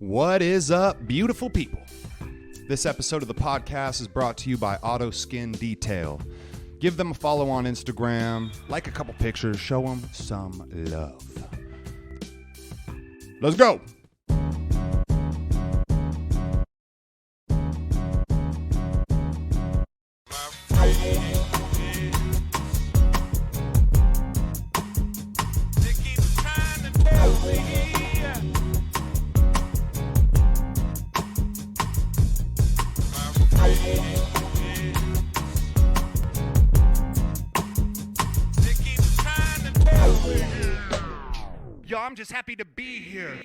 What is up, beautiful people? This episode of the podcast is brought to you by Auto Skin Detail. Give them a follow on Instagram, like a couple pictures, show them some love. Let's go. Yo, I'm just happy to be here.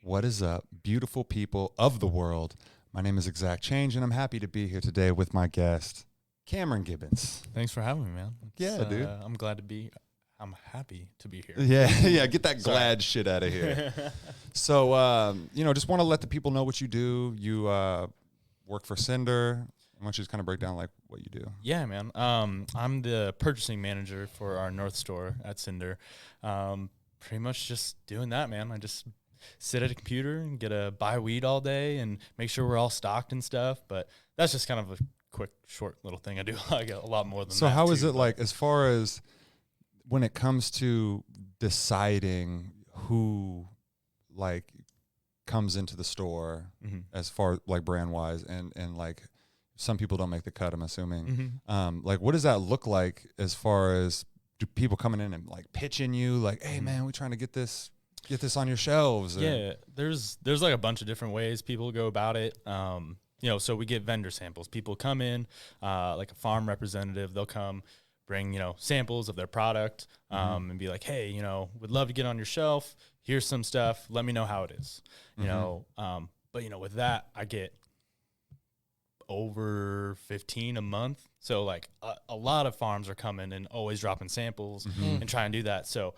What is up, beautiful people of the world? My name is ExZac Change, and I'm happy to be here today with my guest, Cameron Gibbons. Thanks for having me, man. Dude. I'm happy to be here. Yeah, get that glad shit out of here. So, just want to let the people know what you do. You work for CINDER. Why don't you just kind of break down like what you do? Yeah, man. I'm the purchasing manager for our North store at CINDER. Pretty much just doing that, man. I just sit at a computer and buy weed all day and make sure we're all stocked and stuff. But that's just kind of a quick, short little thing. I do like a lot more than that. So how is it like as far as when it comes to deciding who like comes into the store as far like brand wise and like some people don't make the cut, I'm assuming. Like what does that look like as far as do people coming in and like pitching you like, hey man, we're trying to get this on your shelves? Yeah, there's like a bunch of different ways people go about it. So we get vendor samples. People come in, like a farm representative, they'll come bring, samples of their product, and be like, hey, would love to get on your shelf. Here's some stuff. Let me know how it is. But with that, I get over 15 a month. So like a lot of farms are coming and always dropping samples and trying to do that. So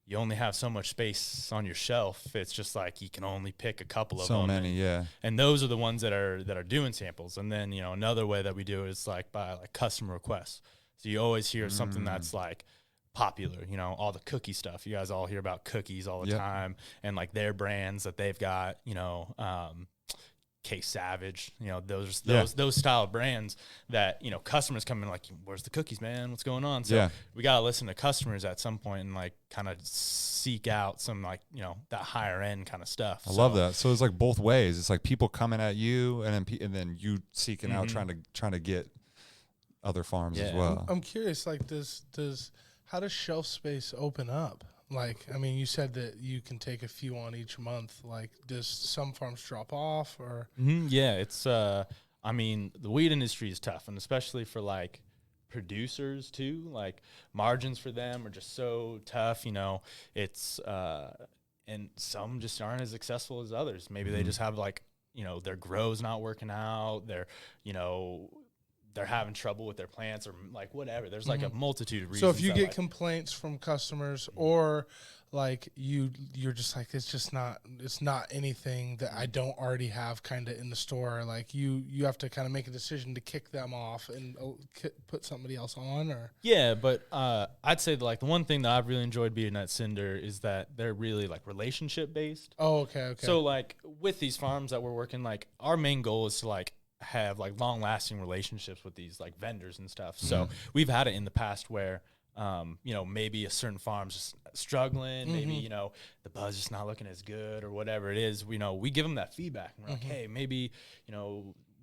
you only have so much space on your shelf. It's just like you can only pick a couple of them. So many, yeah. And those are the ones that are doing samples. And then, another way that we do it is like by like customer requests. So you always hear something that's like popular, all the cookie stuff. You guys all hear about cookies all the time and like their brands that they've got, K Savage, those style of brands that, customers come in like, where's the cookies, man? What's going on? So we got to listen to customers at some point and like kind of seek out some like, that higher end kind of stuff. I love that. So it's like both ways. It's like people coming at you and then you seeking out trying to get other farms as well. I'm curious, like how does shelf space open up? Like, I mean, you said that you can take a few on each month. Like, does some farms drop off or? Yeah, it's, the weed industry is tough, and especially for like producers too, like margins for them are just so tough, it's, and some just aren't as successful as others. Maybe they just have like, their grow's not working out. They're having trouble with their plants or like whatever. There's like a multitude of reasons. So if you get complaints from customers or like you're just like, it's not anything that I don't already have kind of in the store. Like you have to kind of make a decision to kick them off and put somebody else on or. Yeah. But, I'd say that, like the one thing that I've really enjoyed being at CINDER is that they're really like relationship based. Oh, okay. So like with these farms that we're working, like our main goal is to like have like long lasting relationships with these like vendors and stuff. So we've had it in the past where, maybe a certain farm's just struggling, maybe, the buzz just not looking as good or whatever it is, we give them that feedback and we're like, hey, maybe,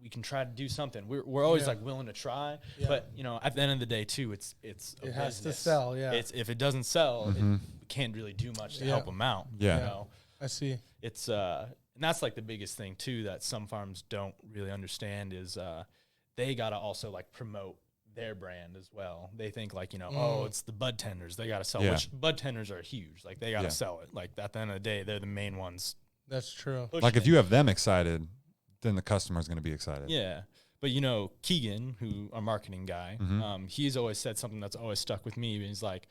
we can try to do something. We're always like willing to try, but at the end of the day too, it has to sell. Yeah. If it doesn't sell, we can't really do much to help them out. Yeah. I see. It's, and that's like the biggest thing too that some farms don't really understand is they got to also like promote their brand as well. They think like, oh, it's the bud tenders. They got to sell, which bud tenders are huge. Like they got to sell it. Like at the end of the day, they're the main ones. That's true. Like if you have them excited, then the customer's going to be excited. Yeah. But, Keegan, who our marketing guy, he's always said something that's always stuck with me. He's like,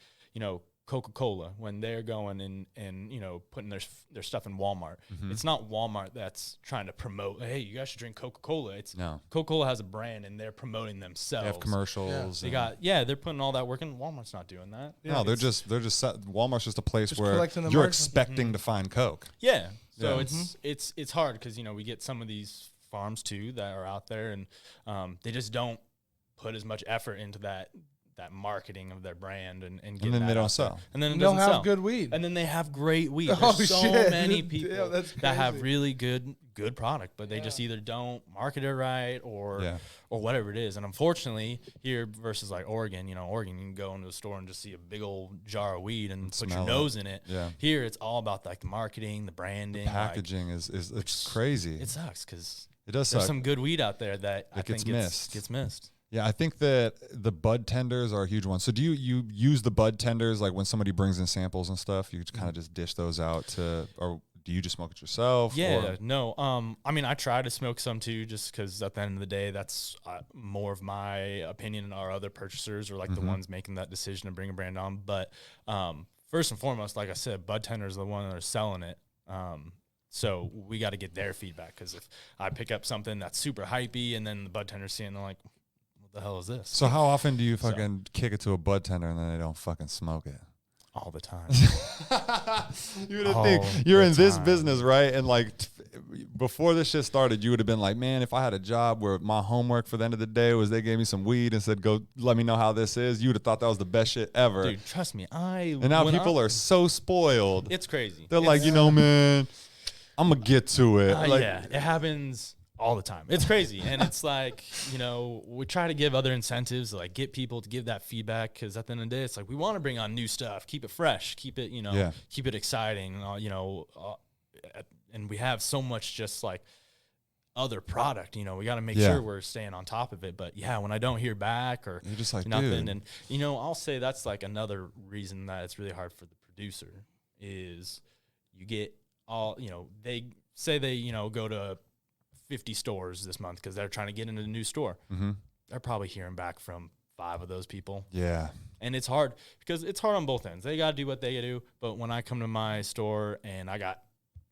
Coca-Cola, when they're going and you know, putting their stuff in Walmart, it's not Walmart that's trying to promote, hey, you guys should drink Coca-Cola. It's Coca-Cola has a brand and they're promoting themselves. They have commercials. They they're putting all that work in. Walmart's not doing that. No, they're just Walmart's just a place where you're expecting to find Coke. Yeah. So it's hard because, you know, we get some of these farms too that are out there and they just don't put as much effort into that marketing of their brand and then they don't sell. And then they'll have good weed. And then they have great weed. There's so many people that have really good product, but they just either don't market it right or whatever it is. And unfortunately, here versus like Oregon, you know, Oregon, you can go into a store and just see a big old jar of weed and put your nose in it. Yeah. Here, it's all about like the marketing, the branding. The packaging it's crazy. It sucks because there's some good weed out there that I think gets missed. Yeah, I think that the bud tenders are a huge one. So do you use the bud tenders like when somebody brings in samples and stuff? You kind of just dish those out to, or do you just smoke it yourself? Yeah, no. I mean, I try to smoke some too, just because at the end of the day, that's more of my opinion. And our other purchasers are like the ones making that decision to bring a brand on. But first and foremost, like I said, bud tenders are the one that are selling it. So we got to get their feedback, because if I pick up something that's super hypey and then the bud tenders see it and they're like, the hell is this? So how often do you fucking kick it to a bud tender and then they don't fucking smoke it? All the time. You would think you're in this business, right? And like before this shit started, you would have been like, man, if I had a job where my homework for the end of the day was they gave me some weed and said, go let me know how this is, you would have thought that was the best shit ever. Dude, trust me. And now people are so spoiled. It's crazy. They're like, you know, man, I'm going to get to it. Yeah, it happens all the time. It's crazy. And it's like, you know, we try to give other incentives to like get people to give that feedback, because at the end of the day, it's like we want to bring on new stuff, keep it fresh, keep it, you know, keep it exciting, you know, and we have so much just like other product, you know, we got to make sure we're staying on top of it. But yeah, when I don't hear back or you're just like nothing, dude. And you know, I'll say that's like another reason that it's really hard for the producer is you get all, you know, they say they, you know, go to 50 stores this month because they're trying to get into a new store. They're probably hearing back from 5 of those people. Yeah. And it's hard because it's hard on both ends. They got to do what they do. But when I come to my store and I got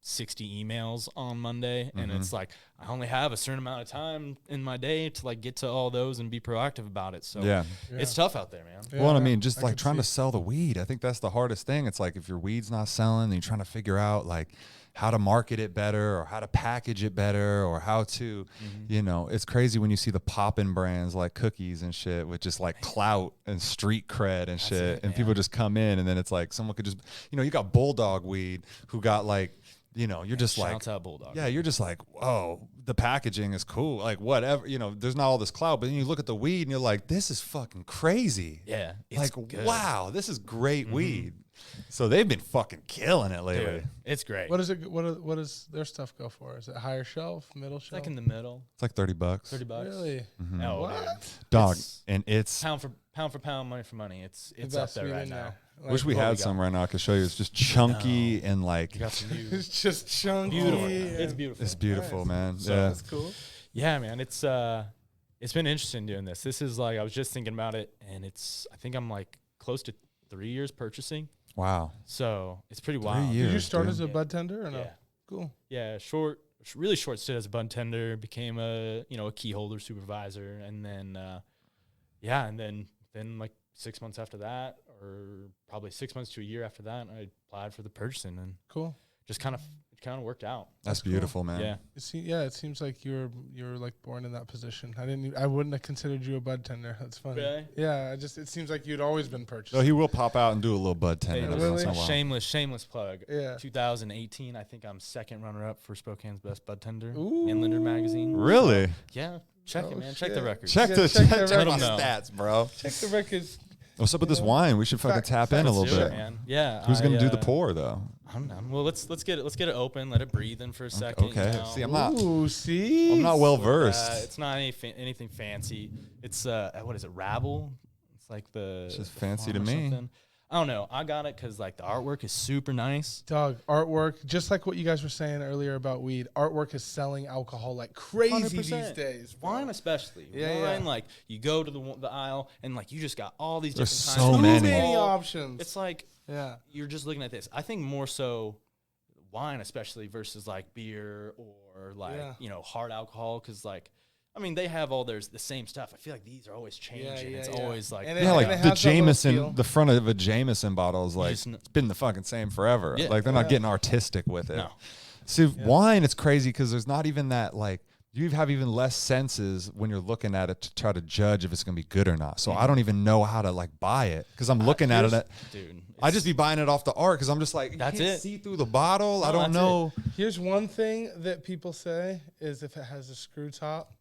60 emails on Monday and it's like, I only have a certain amount of time in my day to like get to all those and be proactive about it. So it's tough out there, man. Well, I mean, just like trying to sell the weed. I think that's the hardest thing. It's like if your weed's not selling and you're trying to figure out like how to market it better or how to package it better or how to, you know, it's crazy when you see the poppin' brands like cookies and shit with just like clout and street cred and shit. And people just come in and then it's like someone could just, you know, you got Bulldog weed who got like, you know, you're just like, out Bulldog. Yeah, you're just like, oh, the packaging is cool. Like whatever, you know, there's not all this clout, but then you look at the weed and you're like, this is fucking crazy. Yeah. Like, wow, this is great weed. So they've been fucking killing it lately. Dude, it's great. What is it? What does their stuff go for? Is it higher shelf, middle shelf? Like in the middle. It's like $30. $30. Really? No, what? dude. Dog, and it's pound for pound, money for money. It's up there right now. Like, wish we had some right now. I could show you. It's just chunky and like. It's just chunky. Beautiful. It's beautiful. It's beautiful, man. So that's cool. Yeah, man. It's been interesting doing this. This is like I was just thinking about it, and I think I'm like close to 3 years purchasing. Wow. So it's pretty wild. 3 years. Did you start as a bud tender or no? Yeah. Cool. Yeah, really short stint as a bud tender. Became a key holder supervisor, and then then like 6 months after that, or probably 6 months to a year after that, I applied for the purchasing, and cool. Just kind of worked out. That's beautiful, man. Yeah. It seems like you're like born in that position. I wouldn't have considered you a bud tender. That's funny. Really? Yeah. It seems like you'd always been purchasing. So he will pop out and do a little bud tender. Hey, once in a while. Shameless plug. Yeah. 2018, I think I'm second runner-up for Spokane's best bud tender in Linder magazine. Really? Yeah. Check it, man. Check the records. Check my stats, bro. Check the records. What's up with this wine? We should fucking tap in a little bit. Man. Yeah. Who's gonna do the pour though? I'm done. Well, let's get it open. Let it breathe in for a second. Okay. You know? See, I'm not well versed. It's not anything fancy. It's what is it? Rabble. It's like the. It's just fancy to me. I don't know. I got it because like the artwork is super nice. Dog, artwork, just like what you guys were saying earlier about weed, artwork is selling alcohol like crazy 100%. these days. Bro. Wine especially. Yeah, Wine, yeah. like you go to the aisle and like you just got all these There's different so kinds. many. Too many All- options. It's like yeah. you're just looking at this. I think more so wine especially versus like beer or like, hard alcohol. Cause like, I mean, they have all the same stuff. I feel like these are always changing. It's always like, And Yeah, like it the has that little Jameson, feel. the front of a Jameson bottle is like, just it's been the fucking same forever. Yeah. Like they're not getting artistic with it. No. See, wine, it's crazy because there's not even that, like, you have even less senses when you're looking at it to try to judge if it's going to be good or not. So I don't even know how to, like, buy it because I'm looking at it. dude, I just be buying it off the art because I'm just like, That's you can't it. see through the bottle. I No, don't that's know. Here's one thing that people say is if it has a screw top,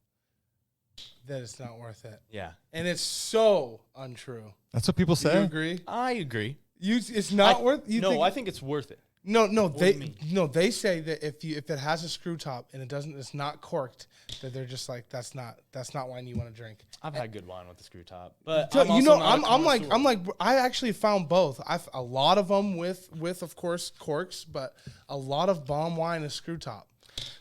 that it's not worth it. yeah, And it's so untrue. That's what people Do you say. agree? I agree. It's not worth. I think it's worth it. No, do you mean? they say that if it has a screw top and it's not corked, that they're just like that's not wine you want to drink. I've had good wine with the screw top, but So, I'm also not a I'm connoisseur. like I actually found both. A lot of them with of course corks, but a lot of bomb wine is screw top.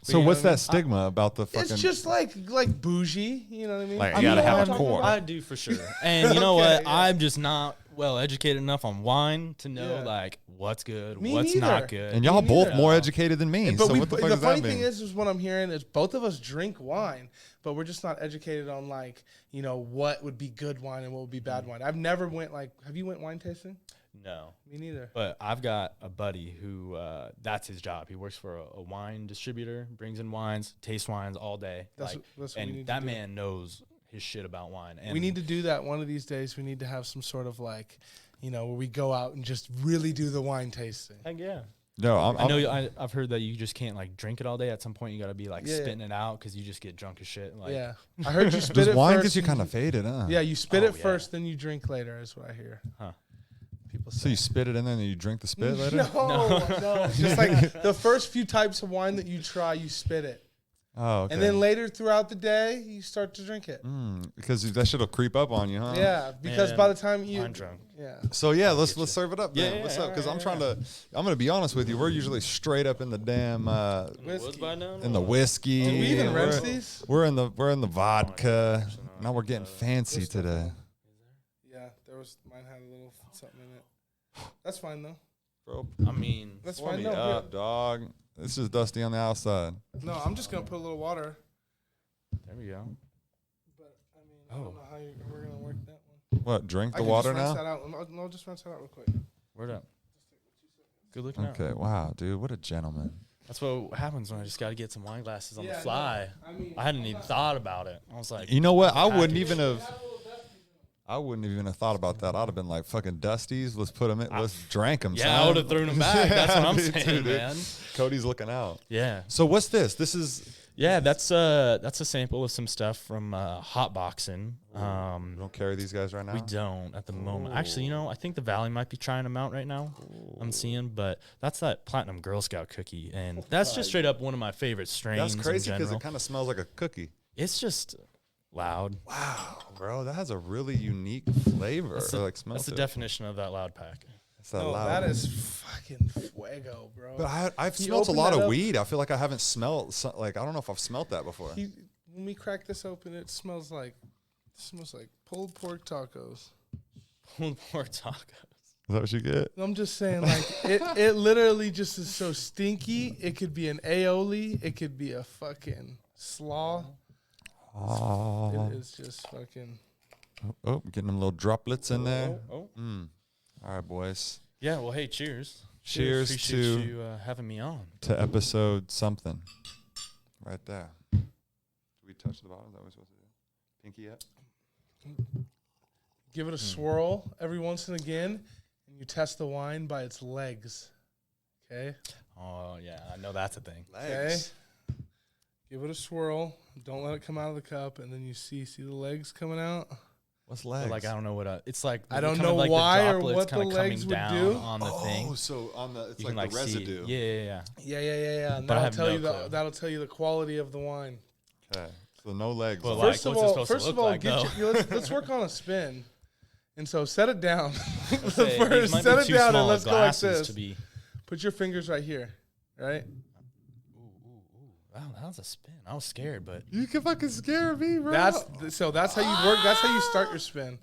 So you know what's what I mean? that stigma about the fucking? It's just like bougie, you know what I mean? Like, I you gotta mean, have I'm a talking core. about- I do for sure. And you know what? yeah. I'm just not well educated enough on wine to know Yeah. like what's good, Me what's neither. not good. and y'all Me both neither. more educated than me. But So what the fuck the does funny that thing mean? is what I'm hearing is both of us drink wine, but we're just not educated on like, what would be good wine and what would be bad wine. I've never went have you went wine tasting? No. Me neither. But I've got a buddy who that's his job. He works for a wine distributor, brings in wines, tastes wines all day. That's what we need and to that do. man knows his shit about wine. And We need to do that one of these days. We need to have some sort of like, where we go out and just really do the wine tasting. heck yeah. No, I know. I've heard that you just can't like drink it all day. At some point, you got to be like Yeah. spitting it out because you just get drunk as shit. Like, Yeah. I heard you spit does it wine first. gets you and kind of faded, huh? Yeah, you spit Oh, it yeah. first, then you drink later, is what I hear. Huh. People So say. you spit it in there and then you drink the spit later? No. Just like the first few types of wine that you try, you spit it. Oh, okay. And then later throughout the day, you start to drink it. Because that shit'll creep up on you, huh? Yeah, because Man, by the time I'm drunk. Yeah. So yeah, let's serve it up. Yeah, Then. yeah, What's yeah, up? Because yeah, I'm gonna be honest with you. We're usually straight up in the damn Whiskey. in the whiskey. Did we even and rinse we're- these? We're in the vodka. Now we're getting fancy There's still today. Yeah, mine had a little something in it. That's fine though. Bro, I mean, That's pour fine. me No, up, dog. It's just dusty on the outside. no, I'm just gonna put a little water. there we go. But I mean, I don't know how we're gonna work that one. What? Drink I the can water just rinse now? that out. No, just rinse that out real quick. Word up. Good looking out. Okay. Wow, dude, what a gentleman. That's what happens when I just got to get some wine glasses on Yeah, the no, fly. I mean, I hadn't even thought about it. I was like, You know what? I wouldn't Package. even have. I wouldn't even have thought about that. I'd have been like, "Fucking Dusties, let's put them in. Let's drank them." yeah, I would have thrown them back. That's what I'm Dude, saying, dude. man. Cody's looking out. Yeah. So what's this? This is. Yeah, that's a sample of some stuff from Hot Boxing. We don't carry these guys right now. We don't at the moment. Actually, I think the Valley might be trying them out right now. I'm seeing, but that's that Platinum Girl Scout cookie, and that's just straight up one of my favorite strains. That's crazy in because general. it kind of smells like a cookie. It's just loud. Wow, bro, that has a really unique flavor. That's or the, like smell that's the to it. definition of that loud pack. It's that No, loud. that is fucking fuego, bro. But I've You smelled a open lot that of up- weed. I feel like I haven't smelled. I don't know if I've smelled that before. When we crack this open, it smells like pulled pork tacos. Pulled pork tacos. Is that what you get? I'm just saying, like it literally just is so stinky. It could be an aioli. It could be a fucking slaw. Oh, It is just fucking. oh, getting them little droplets in there. Oh. All right, boys. Yeah, well, hey, cheers. Cheers Appreciate to you having me on. episode something. Right there. Do we touch the bottom? Is that what we're supposed to do? Pinky up. Give it a swirl every once and again, and you test the wine by its legs. Okay. Oh, yeah, I know that's a thing. Okay. Give it a swirl. Don't let it come out of the cup, and then you see the legs coming out. What's But, legs? like, I don't know what it's like. I don't kind know of like why the or droplets what the kinda legs coming would down do. on the Oh, thing. so on the it's You like can the like see. residue. Yeah. Yeah. And But I that'll have tell no you clue. that'll tell you the quality of the wine. Okay. So no legs. But, on like, First of what's it all, supposed to look like, though? let's work on a spin, And so set it down. These First, might set be it too down small and let's go like glasses this. to be. Put your fingers right here, right? Wow, that was a spin. I was scared, but You can fucking scare me, bro. That's how you work. That's how you start your spin.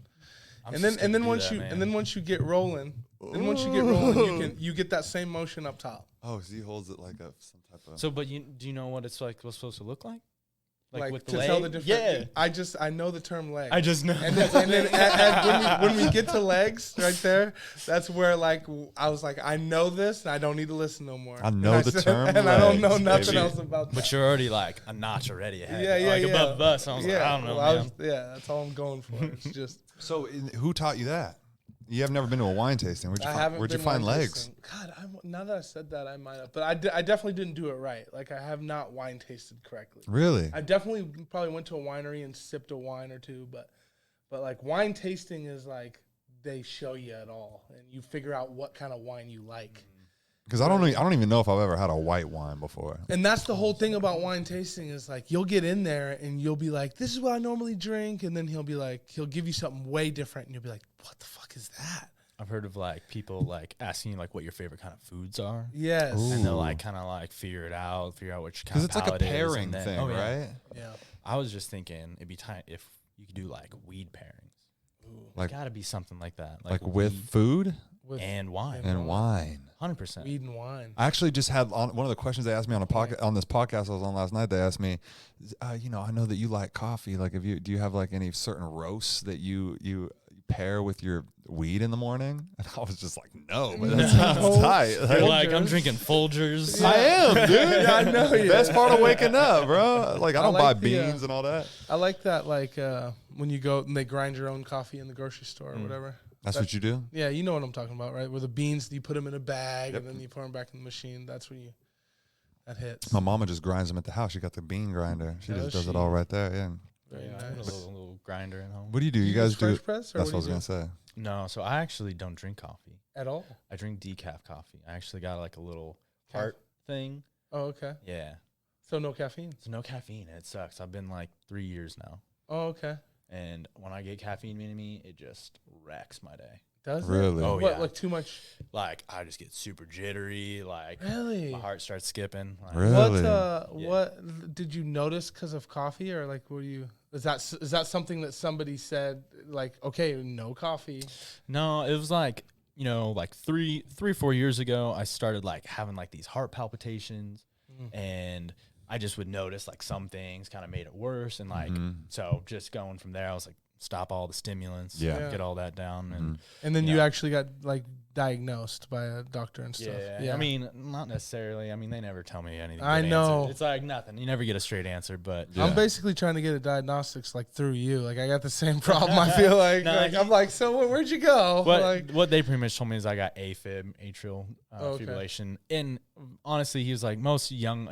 I'm And just then gonna once do you that, and man. then once you get rolling, you get that same motion up top. Oh, so he holds it like some type of. So, but do you know what it's like? What's supposed to look like? Like with the to leg? tell the difference. Yeah, I know the term leg. I just know. And then when we get to legs right there, that's where like I was like, I know this and I don't need to listen no more. I know the term and I don't know legs, nothing baby. else about that. But you're already like a notch already ahead. Yeah, like yeah. above us. I was like, I don't know, man. That's all I'm going for. It's just So who taught you that? You have never been to a wine tasting. Where'd you find legs? tasting. God, now that I said that, I might have. But I definitely didn't do it right. Like, I have not wine tasted correctly. Really? I definitely probably went to a winery and sipped a wine or two. But like, wine tasting is like, they show you it all. And you figure out what kind of wine you like. Because I don't even know if I've ever had a white wine before. And that's the whole thing about wine tasting is like, you'll get in there and you'll be like, this is what I normally drink. And then he'll give you something way different. And you'll be like, what the fuck is that? I've heard of like people like asking you like what your favorite kind of foods are. Yes. Ooh. And they'll like kind of like figure out which kind Because of it's like a palate it is, pairing and then- thing, oh, yeah. right? Yeah. I was just thinking it'd be time if you could do like weed pairings. Like Gotta be something like that. like with weed food With and wine. and wine. 100%. weed and wine. I actually just had one of the questions they asked me on this podcast I was on last night. They asked me, I know that you like coffee. Like, do you have like any certain roasts that you pair with your weed in the morning? And I was just like, no, but that sounds tight. You're like, I'm drinking Folgers. I am, dude. Yeah, I know you. Best part of waking up, bro. Like, I don't like buy the, beans and all that. I like that, like when you go and they grind your own coffee in the grocery store or whatever. That's what you do? Yeah, you know what I'm talking about, right? Where the beans, you put them in a bag and then you put them back in the machine. That's when that hits. My mama just grinds them at the house. She got the bean grinder. She just does it all right there. Yeah. Very I got nice. a little grinder at home. What do you do? You use guys do? French press, or That's what I what was do you gonna say. No, so I actually don't drink coffee. At all? I drink decaf coffee. I actually got like a little heart thing. Oh, okay. Yeah. So no caffeine. So no caffeine. It sucks. I've been like 3 years now. Oh, okay. And when I get caffeine in me, it just wrecks my day. Does Really? it? Oh, What, yeah. like too much? Like I just get super jittery. Like Really? my heart starts skipping. Like, Really? What did you notice because of coffee, or like were you? Is that something that somebody said? Like, okay, no coffee. No, it was like, like three or 4 years ago, I started like having like these heart palpitations, and I just would notice like some things kind of made it worse, and like so just going from there, I was like, stop all the stimulants, Yeah. get all that down, and And then Yeah. you actually got like diagnosed by a doctor and stuff. yeah. I mean, not necessarily. I mean, they never tell me anything. I good know. answer. It's like nothing. You never get a straight answer, but Yeah. I'm basically trying to get a diagnostics like through you. Like I got the same problem. I feel like, No, I'm like, so where'd you go? Like, what they pretty much told me is I got AFib, atrial Okay. fibrillation. And honestly, he was like, most young,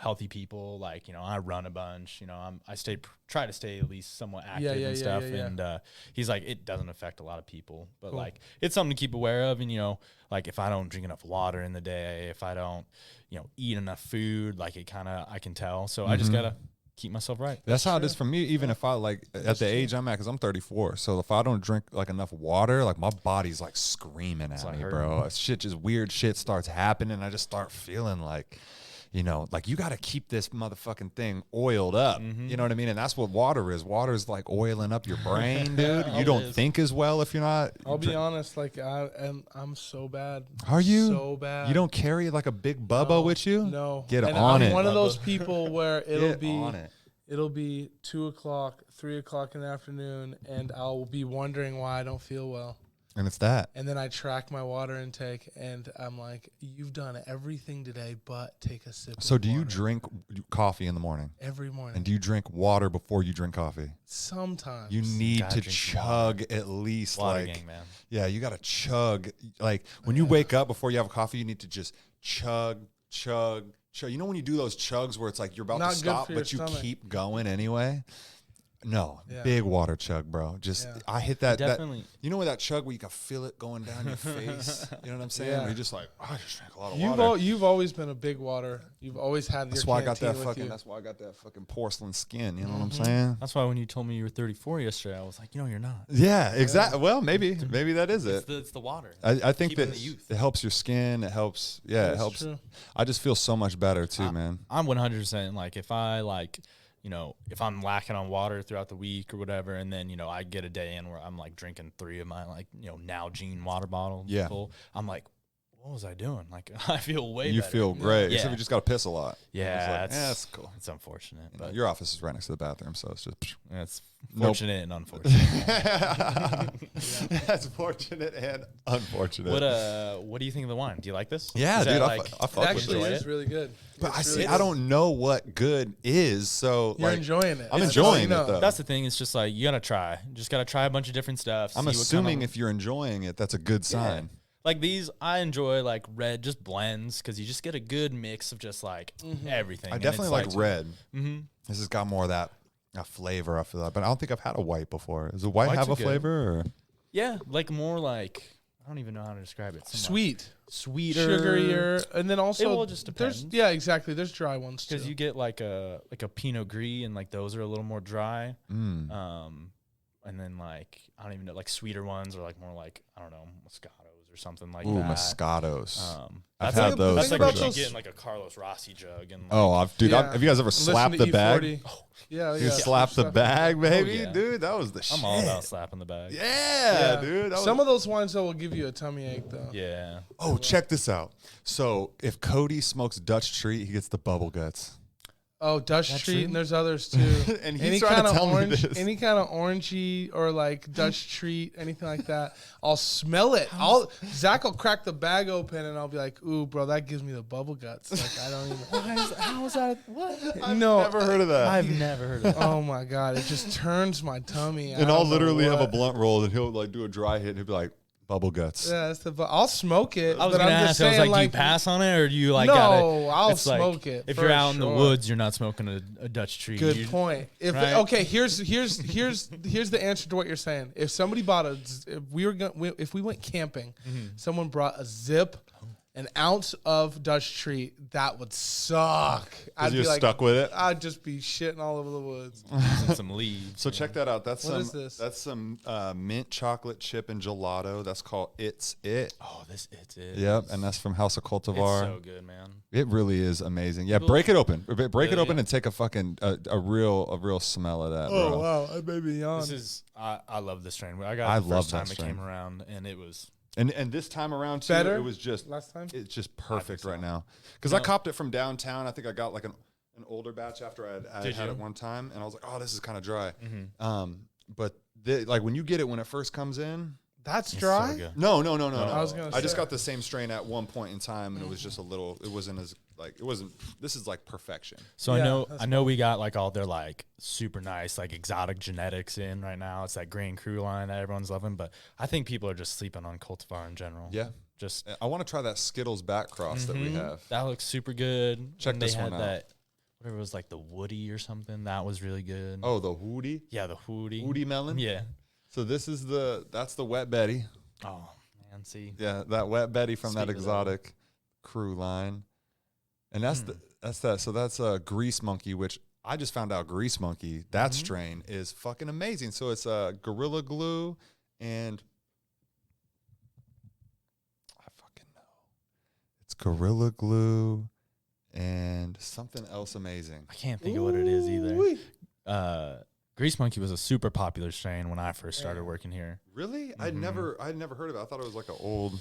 healthy people, like, I run a bunch, I try to stay at least somewhat active and stuff. yeah. And he's like, it doesn't affect a lot of people, but Cool. like, it's something to keep aware of. And, like if I don't drink enough water in the day, if I don't, eat enough food, like I can tell. So I just gotta keep myself right. That's how it is for me. Even if I like at the age I'm at, because I'm 34. So if I don't drink like enough water, like my body's like screaming at like me, hurting. bro. Weird shit starts happening. I just start feeling like, like you got to keep this motherfucking thing oiled up. You know what I mean? And that's what water is. Water is like oiling up your brain, dude. You don't think as well if you're not. I'll be honest, like I'm so bad. Are you? So bad. You don't carry like a big bubba with you? No. Get And on I'm it. one of those people where Get on it. it'll be 2:00, 3:00 in the afternoon, and I'll be wondering why I don't feel well. And it's that. And then I track my water intake, and I'm like, you've done everything today but take a sip So of do you water. drink coffee in the morning? Every morning. And do you drink water before you drink coffee? Sometimes. You need Gotta to drink chug at least Water like gang, man. yeah, you got to chug. Like when you wake up before you have coffee, you need to just chug. You know when you do those chugs where it's like you're about Not to good stop, for your but you stomach. keep going anyway? No, Yeah. big water chug, bro. Just I hit that. Definitely. You know where that chug where you can feel it going down your face. You know what I'm saying? Yeah. Where you're just like, I just drank a lot of water. You've always been a big water. You've always had That's your why I got canteen that with fucking. you. That's why I got that fucking porcelain skin. You know what I'm saying? That's why when you told me you were 34 yesterday, I was like, you're not. Yeah, exactly. Well, maybe that is it. It's the water. I think Keeping that the youth. it helps your skin. It helps. Yeah, That's it helps. true. I just feel so much better too, man. I'm 100% like if I like, if I'm lacking on water throughout the week or whatever, and then, I get a day in where I'm like drinking 3 of my like, Nalgene water bottle full, I'm like, what was I doing? Like, I feel way You better. feel great. Yeah. Except you just got to piss a lot. Yeah, that's cool. It's unfortunate. You know, But your office is right next to the bathroom, so it's just. it's Nope. fortunate and unfortunate. That's fortunate and unfortunate. What do you think of the wine? Do you like this? Yeah, Is that dude, I like, fuck It with actually it. is really good. But It's I really see. I don't know what good is, so You're like enjoying it. I'm It's enjoying all it though. That's the thing. It's just like you gotta try. You just gotta try a bunch of different stuff. I'm assuming if you're enjoying it, that's a good sign. like these, I enjoy like red just blends because you just get a good mix of just like everything. I And definitely it's like red. Mm-hmm. This has got more of that a flavor. I feel like, but I don't think I've had a white before. Does a white Whites have are a good. flavor? Or? Yeah, like more like I don't even know how to describe it. Some, like, sweet, sweeter, sugarier, and then also It will just there's depend. exactly. There's dry ones too. because you get like a Pinot Gris and like those are a little more dry. Mm. And then like I don't even know, like sweeter ones or like more like I don't know, Moscatos or something like Ooh, that. Moscatos. That's I've had like, those That's for like sure. you getting like a Carlos Rossi jug and like, Oh, dude, Yeah. have you guys ever Listen slapped to the bag? E40. Yeah, You yeah. slapped the bag, baby, yeah. dude. That was the shit. I'm all about slapping the bag. Yeah, dude. That was Some of those wines though will give you a tummy ache though. Yeah. Oh, check this out. So if Cody smokes Dutch Treat, he gets the bubble guts. Oh, Dutch That's Treat, true. and there's others too. And he's any trying kind to of tell me orange, this. any kind of orangey or like Dutch Treat, anything like that. I'll smell it. Zach will crack the bag open, and I'll be like, "Ooh, bro, that gives me the bubble guts." Like I don't even. How is that? What? I've No, never heard of that. I've never heard of that. Oh my god, it just turns my tummy. And I'll literally have a blunt roll, and he'll like do a dry hit, and he'll be like, "Bubble guts." Yeah, that's the. I'll smoke it. I was but gonna I'm ask. just I was saying, like, do you pass on it, or do you like? No, gotta, I'll it's like, smoke it If for you're out in the sure. woods, you're not smoking a Dutch Treat. Good You- point. If right? okay, here's the answer to what you're saying. If somebody bought if we went camping, someone brought a zip, an ounce of Dutch Treat, that would suck. I'd you're be like, stuck with it? I'd just be shitting all over the woods. Using some leaves. So check that out. That's What some. is this? That's some mint chocolate chip and gelato. That's called It's It. Oh, it's it. Yep, and that's from House of It's Cultivar. so good, man. It really is amazing. Yeah, People- break it open. Break it Yeah, open yeah. and take a fucking a real smell of that, Oh bro. wow, I made me yawn. This is I love this strain. I got I it the love first that time it strain. came around, and it was And this time around too, Better? it was just Last time? It's just perfect so. right now because I copped it from downtown. I think I got like an older batch after I Did had you? it one time, and I was like, oh, this is kind of dry. Mm-hmm. But like when you get it when it first comes in. That's it's dry. so good. No. I was gonna I just say. got the same strain at one point in time, and it was just a little. It wasn't as like it wasn't. This is like perfection. So Yeah, I know we got like all their like super nice like exotic genetics in right now. It's that Grain Crew line that everyone's loving, but I think people are just sleeping on cultivar in general. Yeah, Just I want to try that Skittles back cross that we have. that looks super good. Check And this they had one out. that whatever it was like the Woody or something. That was really good. Oh, the Woody yeah, the Woody. melon. Yeah. So that's the Wet Betty. Oh man, see. Yeah, that Wet Betty from that Speak of that. exotic crew line, and that's a Grease Monkey, which I just found out Grease Monkey that strain is fucking amazing. So it's Gorilla Glue and I fucking know it's Gorilla Glue and something else amazing. I can't think of what it is either. Ooh-wee. Grease Monkey was a super popular strain when I first started working here. Really? I'd never heard of it. I thought it was like an old.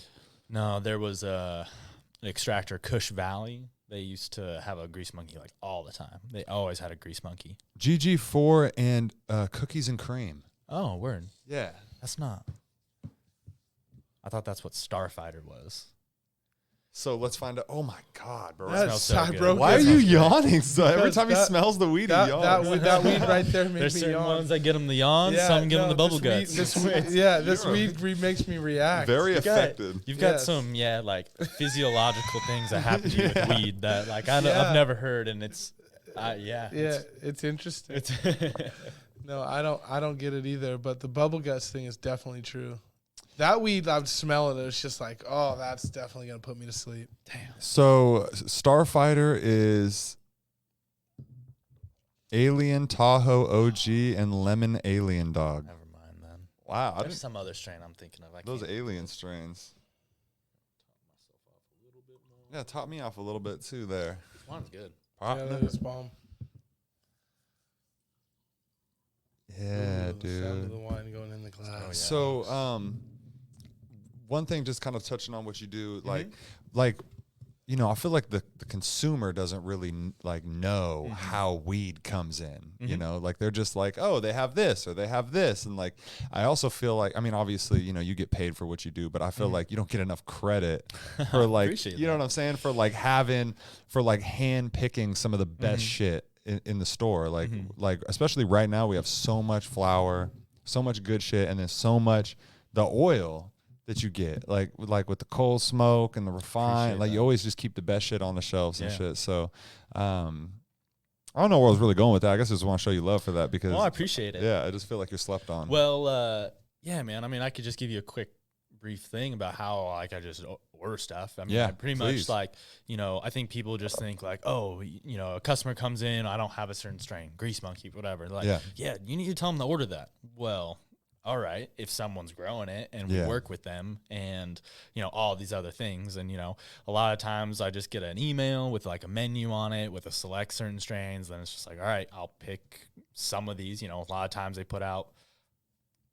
No, there was an extractor, Kush Valley. They used to have a Grease Monkey like all the time. They always had a Grease Monkey. GG4 and Cookies and Cream. Oh, word. Yeah. That's not. I thought that's what Starfighter was. So let's find out. Oh my God, bro. That smells so side good. broke. Why are it. you yawning? So every Because time he that- smells the weed, he yawns. That weed right there made There's me certain yawn. ones that get them the yawn, some give them the bubble guts. This weed makes me react. Very You've got- affected. You've got Yes. some, like physiological things that happen to you with weed that, like, I've never heard, and it's, yeah. Yeah, it's interesting. It's No, I don't get it either. But the bubble guts thing is definitely true. That weed, I would smell it. It's just like, oh, that's definitely gonna put me to sleep. Damn. So Starfighter is Alien Tahoe OG and Lemon Alien Dog. Never mind then. Wow, There's some other strain I'm thinking of. those alien strains. Yeah, top me off a little bit too there. This one's good. Yeah, that is bomb. Yeah, Ooh, the sound of dude. the wine going in the glass. Oh, yeah. So, one thing, just kind of touching on what you do, like, you know, I feel like the consumer doesn't really know how weed comes in. You know, like they're just like, oh, they have this or they have this, and like I also feel like, I mean, obviously, you know, you get paid for what you do, but I feel like you don't get enough credit for like, you know what I'm saying, for like hand picking some of the best shit in the store. Like especially right now, we have so much flour, so much good shit, and then so much the oil that you get, like with the cold smoke and the refined, like you always just keep the best shit on the shelves and shit. So, I don't know where I was really going with that. I guess I just want to show you love for that because I appreciate it. Yeah, I just feel like you're slept on. Well, yeah, man. I mean, I could just give you a quick, brief thing about how like I just order stuff. I mean, I pretty much like, you know, I think people just think like, oh, you know, a customer comes in, I don't have a certain strain, grease monkey, whatever. Like, yeah, you need to tell them to order that. Well, all right, if someone's growing it and we work with them and, you know, all these other things. And, you know, a lot of times I just get an email with like a menu on it with a select certain strains. Then it's just like, all right, I'll pick some of these. You know, a lot of times they put out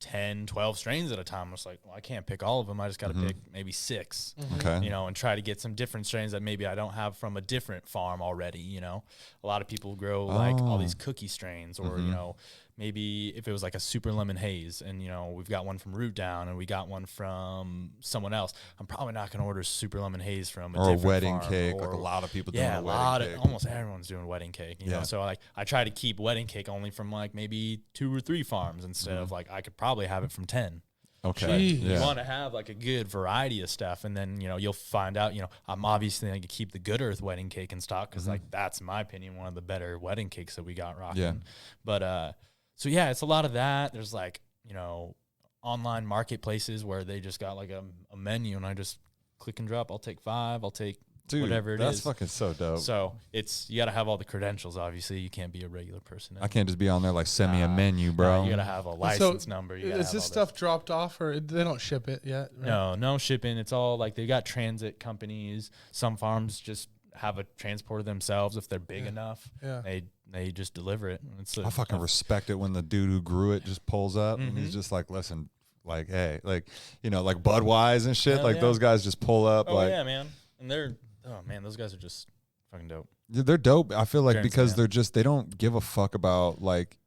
10, 12 strains at a time. It's like, well, I can't pick all of them. I just got to pick maybe 6, you know, and try to get some different strains that maybe I don't have from a different farm already. You know, a lot of people grow like all these cookie strains or, you know, maybe if it was like a super lemon haze and, you know, we've got one from Root Down and we got one from someone else, I'm probably not going to order super lemon haze from a different wedding farm, cake. or, like a lot of people yeah, doing a a lot wedding of, cake. almost everyone's doing wedding cake, you know? So like I try to keep wedding cake only from like maybe 2 or 3 farms instead of like, I could probably have it from 10. Okay. You want to have like a good variety of stuff, and then, you know, you'll find out, you know, I'm obviously going to keep the Good Earth wedding cake in stock because like that's, in my opinion, one of the better wedding cakes that we got rocking. But so yeah, it's a lot of that. There's like, you know, online marketplaces where they just got like a menu, and I just click and drop. I'll take 5. I'll take whatever it is. That's fucking so dope. So it's, you got to have all the credentials. Obviously, you can't be a regular person. I can't just be on there like send me a menu, bro. You got to have a license number. Is this stuff dropped off, or they don't ship it yet? Right? No shipping. It's all like they got transit companies. Some farms just have a transporter themselves if they're big enough. Yeah. They just deliver it. I fucking respect it when the dude who grew it just pulls up and he's just like, listen, like, hey, like, you know, like Budweiser and shit. Like those guys just pull up. Oh, yeah, man. And those guys are just fucking dope. They're dope. I feel like because they don't give a fuck about like,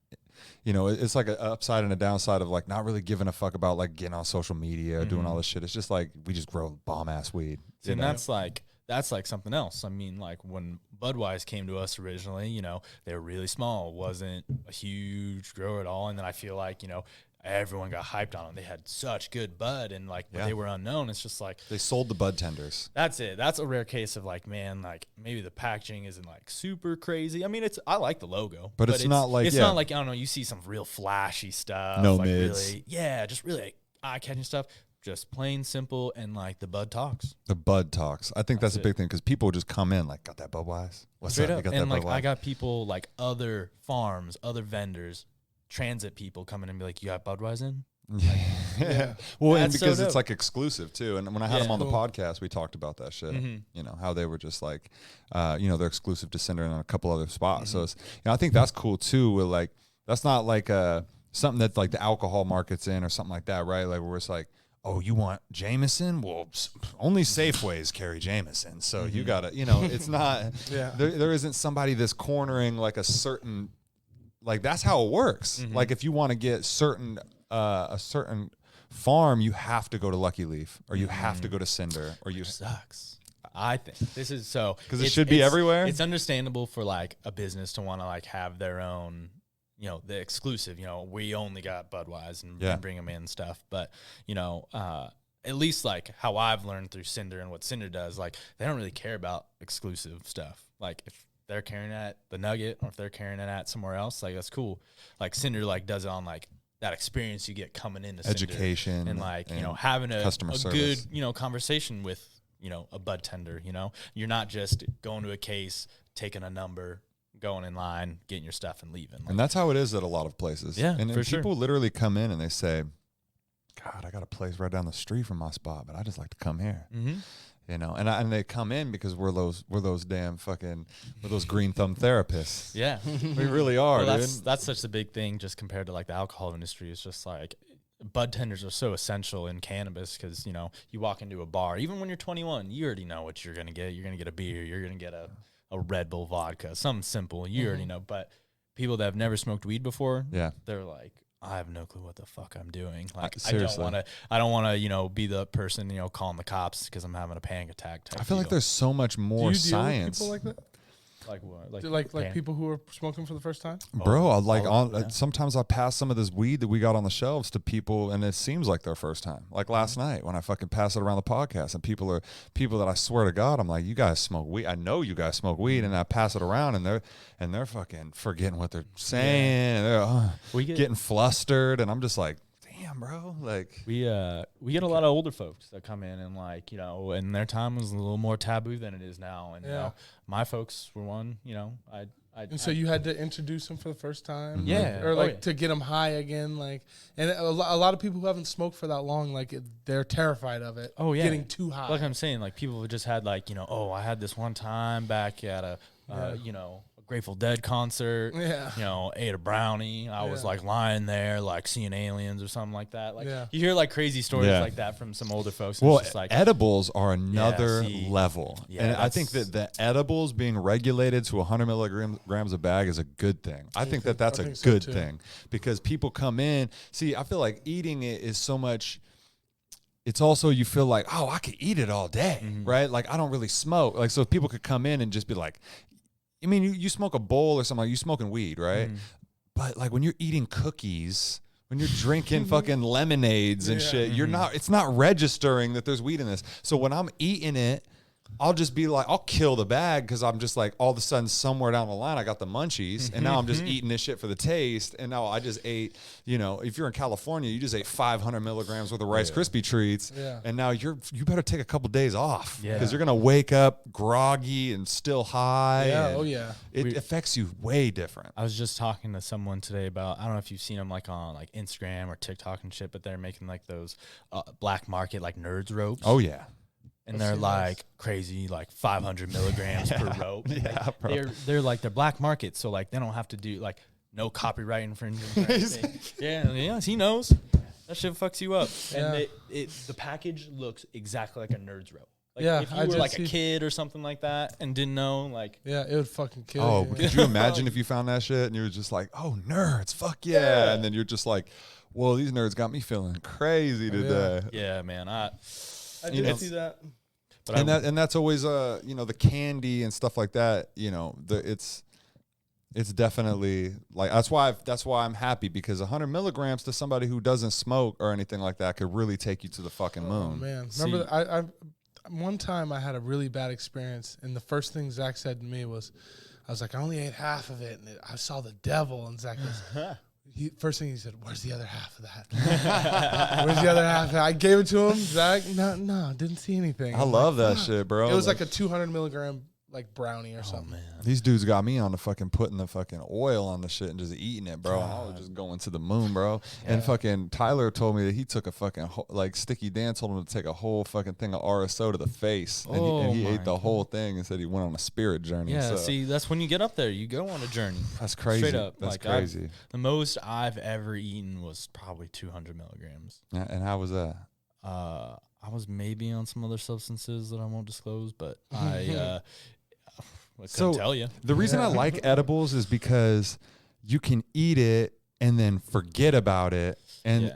you know, it's like an upside and a downside of like not really giving a fuck about like getting on social media, doing all this shit. It's just like we just grow bomb ass weed. And that's like something else. I mean, like when Budweiser came to us originally, you know, they were really small, wasn't a huge grower at all. And then I feel like, you know, everyone got hyped on them. They had such good bud, and like they were unknown. It's just like they sold the bud tenders. That's it. That's a rare case of like, man, like maybe the packaging isn't like super crazy. I mean, I like the logo, but it's not like not like, I don't know. You see some real flashy stuff, no like mids, really, just really like, eye-catching stuff. Just plain simple, and like the bud talks. The bud talks. I think that's a big thing because people just come in like, got that Budweiser? What's straight up? Up. You got and that like Budweiser? I got people like other farms, other vendors, transit people coming and be like, you got Budweiser in? Yeah. Well, and because so it's like exclusive too. And when I had them on the podcast, we talked about that shit. You know, how they were just like, you know, they're exclusive to CINDER and a couple other spots. So it's, you know, I think that's cool too. With like, that's not like something that like the alcohol market's in or something like that, right? Like where it's like, oh, you want Jameson? Well, only Safeways carry Jameson. So you gotta, you know, it's not, there isn't somebody that's cornering like a certain, like that's how it works. Like if you want to get a certain farm, you have to go to Lucky Leaf or you have to go to CINDER or you sucks. I think this is so because it should be everywhere. It's understandable for like a business to want to like have their own, you know, the exclusive, you know, we only got Budweiser and bring them in and stuff. But, you know, at least like how I've learned through CINDER and what CINDER does, like they don't really care about exclusive stuff. Like if they're carrying it at the Nugget or if they're carrying it at somewhere else, like that's cool. Like CINDER like does it on like that experience you get coming into education CINDER and like, you know, having a service. good, you know, conversation with, you know, a bud tender, you know, you're not just going to a case, taking a number, going in line, getting your stuff and leaving. Like, and that's how it is at a lot of places. Yeah, and for people literally come in and they say, God, I got a place right down the street from my spot, but I just like to come here. You know, and they come in because we're those damn fucking, we're those green thumb therapists. Yeah. We really are, well, dude. That's such a big thing just compared to like the alcohol industry. It's just like bud tenders are so essential in cannabis because, you know, you walk into a bar, even when you're 21, you already know what you're going to get. You're going to get a beer. You're going to get a Red Bull vodka, something simple. You already know. But people that have never smoked weed before, they're like, I have no clue what the fuck I'm doing. Like, I don't want to, you know, be the person, you know, calling the cops because I'm having a panic attack type I feel like there's so much more science. Do you deal with people like that? Like what? Like people who are smoking for the first time? Bro, sometimes I pass some of this weed that we got on the shelves to people, and it seems like their first time. Like last night when I fucking pass it around the podcast, and people that I swear to God, I'm like, you guys smoke weed. I know you guys smoke weed, and I pass it around, and they're fucking forgetting what they're saying. Yeah. They're getting flustered, and I'm just like, damn, bro. Like we get a lot of older folks that come in and like, you know, and their time was a little more taboo than it is now. And you know, my folks were one, you know, so you had to introduce them for the first time, or like to get them high again, like. And a lot of people who haven't smoked for that long, like they're terrified of it. Oh yeah, getting too high. Like I'm saying, like people have just had like, you know, oh, I had this one time back at a you know, Grateful Dead concert, you know, ate a brownie. I was like lying there, like seeing aliens or something like that. Like you hear like crazy stories like that from some older folks. Well, it's just like, edibles are another level. Yeah, and I think that the edibles being regulated to 100 milligrams a bag is a good thing. I think that's a good thing because people come in. See, I feel like eating it is so much. It's also you feel like, oh, I could eat it all day, right? Like I don't really smoke. Like so people could come in and just be like, I mean, you smoke a bowl or something, like you smoking weed, right? But like when you're eating cookies, when you're drinking fucking lemonades and shit, it's not registering that there's weed in this. So when I'm eating it, I'll just be like, I'll kill the bag because I'm just like, all of a sudden somewhere down the line, I got the munchies and now I'm just eating this shit for the taste. And now I just ate, you know, if you're in California, you just ate 500 milligrams worth of Rice Krispie treats. And now you better take a couple days off because you're going to wake up groggy and still high. It affects you way different. I was just talking to someone today about, I don't know if you've seen them like on like Instagram or TikTok and shit, but they're making like those black market, like nerds ropes. Oh yeah. And they're like crazy, like 500 milligrams per rope. They're like they're black market, so like they don't have to do like no copyright infringement. Or anything. He knows that shit fucks you up. And the package looks exactly like a nerd's rope. Like if you were like a kid or something like that and didn't know, like it would fucking kill you. Oh, could you imagine if you found that shit and you were just like, oh, nerds, fuck yeah, and then you're just like, whoa, these nerds got me feeling crazy today. Yeah, man, I didn't see that. But and that's always you know, the candy and stuff like that, you know, it's definitely like that's why I'm happy because 100 milligrams to somebody who doesn't smoke or anything like that could really take you to the fucking moon. Oh man, remember I one time I had a really bad experience and the first thing Zach said to me was, I was like, I only ate half of it and I saw the devil, and Zach goes, first thing he said, where's the other half of that? Where's the other half? I gave it to him. Zach, no, didn't see anything. I love that shit, bro. It was like a 200 milligram like brownie or something. Man. These dudes got me on the fucking putting the fucking oil on the shit and just eating it, bro. And I was just going to the moon, bro. And fucking Tyler told me that he took a fucking like Sticky Dan told him to take a whole fucking thing of RSO to the face, and he ate the whole thing and said he went on a spirit journey. Yeah, see, that's when you get up there, you go on a journey. That's crazy. Straight up, that's like crazy. The most I've ever eaten was probably 200 milligrams. And how was that? I was maybe on some other substances that I won't disclose, but I couldn't tell you. The reason I like edibles is because you can eat it and then forget about it. And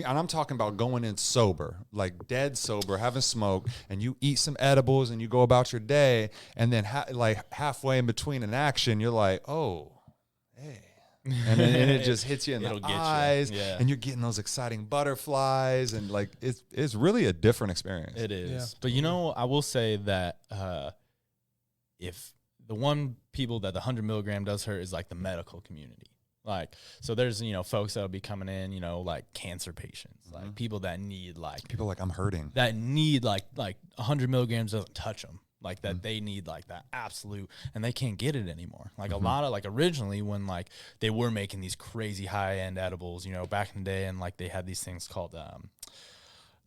I'm talking about going in sober, like dead sober, haven't smoked, and you eat some edibles and you go about your day, and then like halfway in between an action, you're like, oh, hey. And it just hits you in the eyes, and you're getting those exciting butterflies, and like it's really a different experience. It is. But you know, I will say that if the one people that the 100 milligram does hurt is like the medical community. Like, so there's, you know, folks that'll be coming in, you know, like cancer patients, like people that need like people like I'm hurting, that need like 100 milligrams doesn't touch them. Like that they need like that absolute, and they can't get it anymore. Like a lot of like originally when like they were making these crazy high end edibles, you know, back in the day, and like they had these things called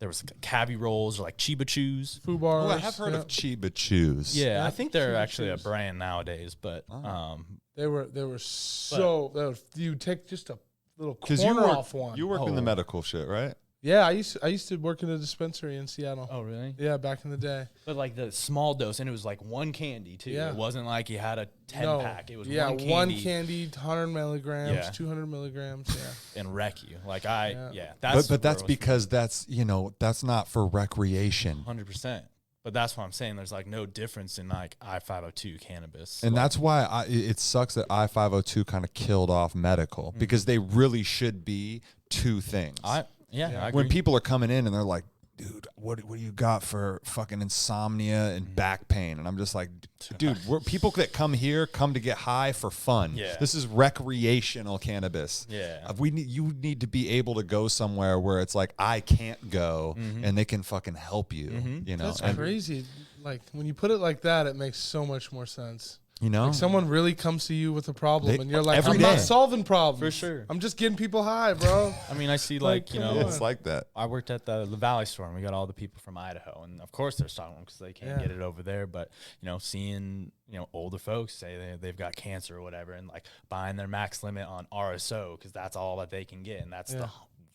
there was like cabbie rolls or like Chiba Chews. Foo bars. Oh, I have heard of Chiba Chews. Yeah, I think they're Chiba actually Chews. a brand nowadays, but They were so you take just a little Because corner off one. you work in the medical shit, right? Yeah, I used to work in a dispensary in Seattle. oh really? Yeah, back in the day. But like the small dose, and it was like one candy too. Yeah. It wasn't like you had a 10 No. pack. It was yeah, one candy, 100 milligrams, Yeah. 200 milligrams. Yeah. and wreck you. Like that's But that's where it was because that's, you know, that's not for recreation. 100%. But that's what I'm saying. There's like no difference in like I-502 cannabis. And that's why it sucks that I-502 kind of killed off medical, because they really should be two things. I agree. When people are coming in and they're like, dude, what do you got for fucking insomnia and back pain? And I'm just like, dude, people that come here come to get high for fun. Yeah. This is recreational cannabis. Yeah. You need to be able to go somewhere where it's like, I can't go, and they can fucking help you. You know, That's and, crazy. Like when you put it like that, it makes so much more sense. you know, Like someone really comes to you with a problem, They- and you're like, every I'm not day. solving problems. For sure. I'm just getting people high, bro. I mean, I see Like, like, you come know, on. it's like that. I worked at the Valley store, and we got all the people from Idaho, and of course they're stopping because they can't Yeah. get it over there. But you know, seeing older folks say they've got cancer or whatever, and like buying their max limit on RSO because that's all that they can get, and that's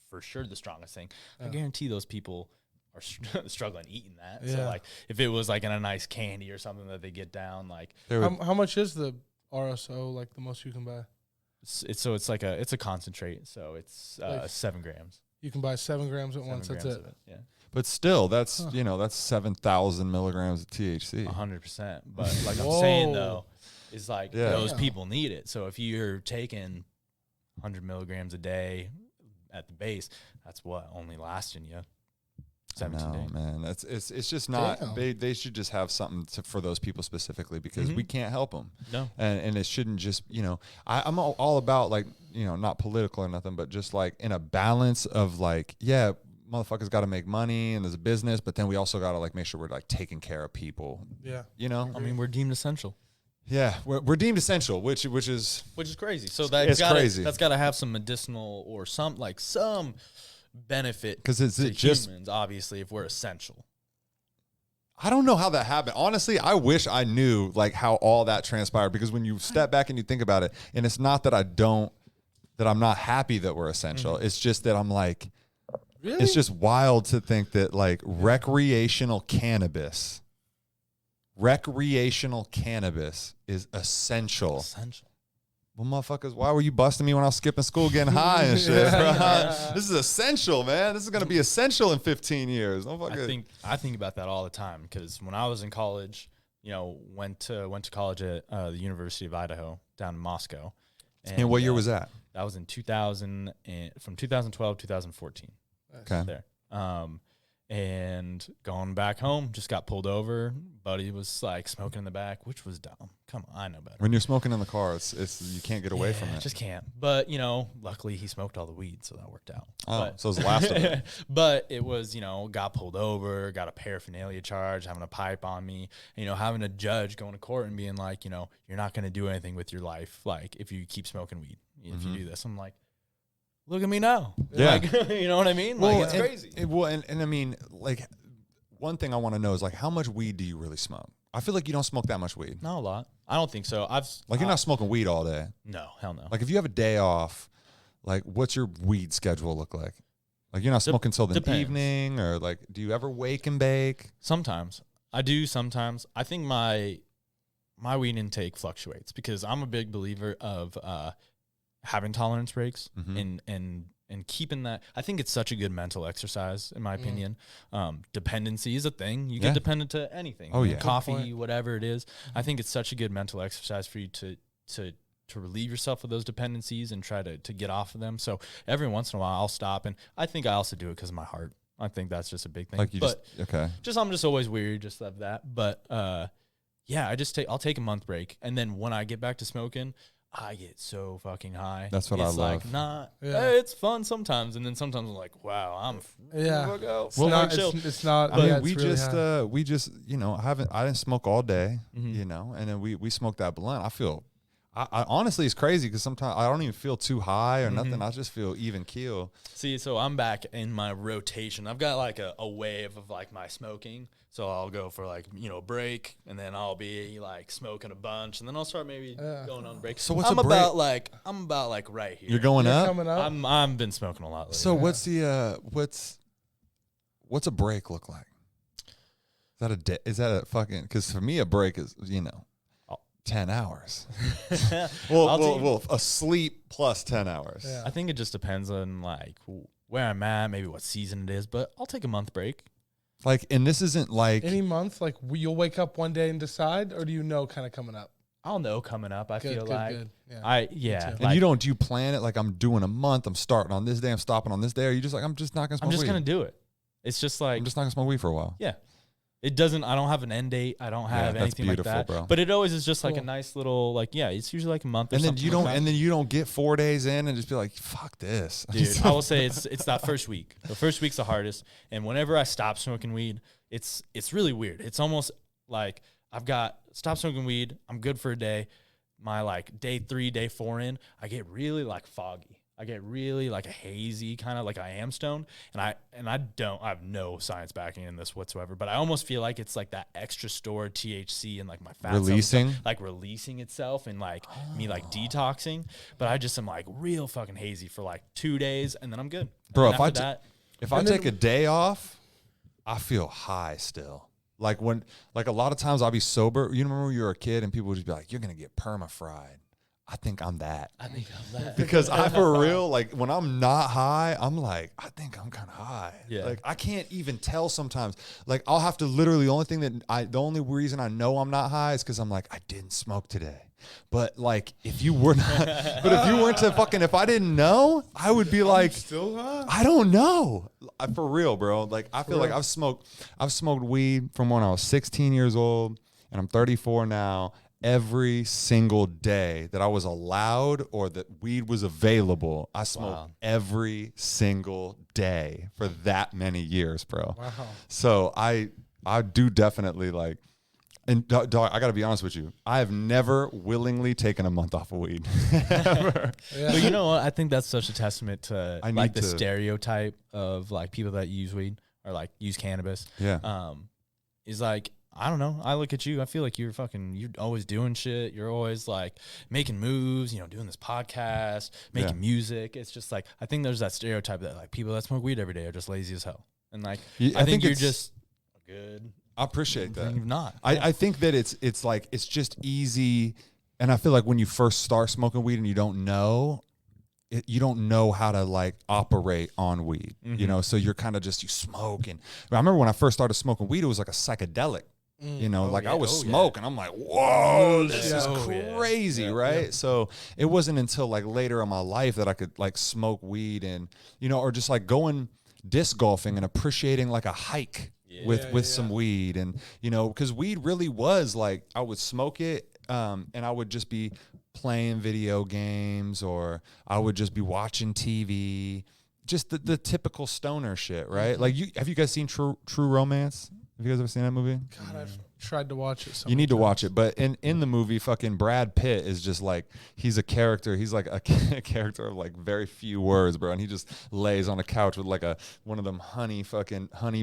for sure the strongest thing. I guarantee those people are struggling eating that. So Yeah. like, if it was like in a nice candy or something that they get down, like How much is the RSO, like the most you can buy? it's like it's a concentrate, so it's Like 7 grams. You can buy 7 grams at once. 7 That's grams it. of Yeah. But still, that's that's 7,000 milligrams of THC. 100%. But like I'm saying Whoa. though, is like Yeah. those Yeah. people need it. So if you're taking 100 milligrams a day at the base, that's what only lasting you 17 No, days. man, it's just not. Damn. They should just have something for those people specifically, because we can't help them. No. And it shouldn't just, I'm all about, like, not political or nothing, but just like in a balance of like, yeah, motherfuckers got to make money and there's a business, but then we also got to like make sure we're like taking care of people. Yeah. I mean, we're deemed essential, Yeah, we're deemed essential, which is crazy. So It's crazy. that's got to have some medicinal or some benefit 'Cause it's to just- humans, obviously, if we're essential. I don't know how that happened. Honestly, I wish I knew like how all that transpired, because when you step back and you think about it, and it's not that I'm not happy that we're essential. It's just that I'm like, Really? it's just wild to think that like recreational cannabis is essential. Essential. Well, motherfuckers, why were you busting me when I was skipping school getting high and shit, bro? This is essential, man. This is going to be essential in 15 years. I think about that all the time, because when I was in college, went to college at the University of Idaho down in Moscow. And what year was that? That was in 2000 from 2012 2014. Okay. There. And going back home, just got pulled over. Buddy was like smoking in the back, which was dumb. Come on, I know better. When you're smoking in the car, it's you can't get away from it. Just can't. But luckily he smoked all the weed, so that worked out. Oh, so it was the last of it. But it was, got pulled over, got a paraphernalia charge, having a pipe on me, having a judge going to court and being like, you're not going to do anything with your life, like if you keep smoking weed, if you do this. I'm like, look at me now. Yeah. Like, you know what I mean? Like, it's crazy. And I mean, like, one thing I want to know is like, how much weed do you really smoke? I feel like you don't smoke that much weed. Not a lot. I don't think so. You're not smoking weed all day. No, hell no. Like, if you have a day off, like, what's your weed schedule look like? Like, you're not smoking till the depends. evening, or like, do you ever wake and bake? Sometimes. I do sometimes. I think my weed intake fluctuates, because I'm a big believer of having tolerance breaks and keeping that. I think it's such a good mental exercise, in my opinion. Dependency is a thing. You get dependent to anything. Oh, yeah. Coffee, whatever it is. I think it's such a good mental exercise for you to relieve yourself of those dependencies and try to get off of them. So every once in a while I'll stop, and I think I also do it because of my heart. I think that's just a big thing. Like, I'm just always weary just of that. But yeah, I'll take a month break, and then when I get back to smoking, I get so fucking high. That's what I love. Like it's fun sometimes, and then sometimes I'm like, wow, I'm it's not. I mean, we really just high. we just I didn't smoke all day, and then we smoked that blunt. I honestly, it's crazy because sometimes I don't even feel too high or nothing. I just feel even keel. See, so I'm back in my rotation. I've got like a wave of like my smoking. So I'll go for like, a break, and then I'll be like smoking a bunch, and then I'll start maybe going on break. So what's I'm a break? I'm about like right here. You're going up? Coming up? I'm been smoking a lot lately. So what's the what's a break look like? Is that a fucking, because for me a break is 10 hours. well, a sleep plus 10 hours. Yeah. I think it just depends on like where I'm at, maybe what season it is, but I'll take a month break. Like, and this isn't like any month, like you'll wake up one day and decide, or do you know kind of coming up? I'll know coming up. I feel like good. Yeah. And like, do you plan it like I'm doing a month, I'm starting on this day, I'm stopping on this day, or you just like I'm just not gonna smoke weed? I'm just gonna do it. It's just like I'm just not gonna smoke weed for a while. Yeah. It doesn't. I don't have an end date. I don't have anything like that. Bro. But it always is just like a nice little it's usually like a month. Or and then something you don't. like that. And then you don't get 4 days in and just be like, "Fuck this." Dude, I will say it's that first week. The first week's the hardest. And whenever I stop smoking weed, it's really weird. It's almost like I've got stopped smoking weed. I'm good for a day. My like day 3, day 4 in, I get really like foggy. I get really like a hazy kind of like I am stoned, and I have no science backing in this whatsoever, but I almost feel like it's like that extra stored THC and like my fat cells, like releasing itself and like me like detoxing. But I just am like real fucking hazy for like 2 days, and then I'm good. Bro, if I take a day off, I feel high still. Like a lot of times I'll be sober. You remember when you were a kid and people would just be like, "You're gonna get perma fried." I think I'm that. Because I, for real, like when I'm not high, I'm like, I think I'm kind of high. Yeah. Like I can't even tell sometimes. Like I'll have to literally, the only reason I know I'm not high is because I'm like, I didn't smoke today. But like, if you weren't to if I didn't know, I would be like, still high? I don't know. For real, bro. Like I feel like I've smoked weed from when I was 16 years old, and I'm 34 now. Every single day that I was allowed or that weed was available, I smoked every single day for that many years, bro. Wow. So I do definitely like, and dog, I got to be honest with you. I have never willingly taken a month off of weed. Ever. Yeah. But you know what? I think that's such a testament to like the stereotype of like people that use weed or like use cannabis. Yeah. Is like, I don't know. I look at you. I feel like you're always doing shit. You're always like making moves, doing this podcast, making music. It's just like, I think there's that stereotype that like people that smoke weed every day are just lazy as hell. And like, I think you're just good. I appreciate that. You're not. I think that it's like, it's just easy. And I feel like when you first start smoking weed and you don't know how to like operate on weed, so you're kind of just, you smoke. And I remember when I first started smoking weed, it was like a psychedelic. I was smoking. I'm like, whoa, this is crazy, right? Yeah. So it wasn't until like later in my life that I could like smoke weed and, or just like going disc golfing and appreciating like a hike with some weed. And, because weed really was like, I would smoke it and I would just be playing video games or I would just be watching TV, just the typical stoner shit, right? Like have you guys seen True Romance? Have you guys ever seen that movie? God, I've tried to watch it. You need to watch it. But in the movie, fucking Brad Pitt is just like, he's a character. He's like a character of like very few words, bro. And he just lays on a couch with like one of them honey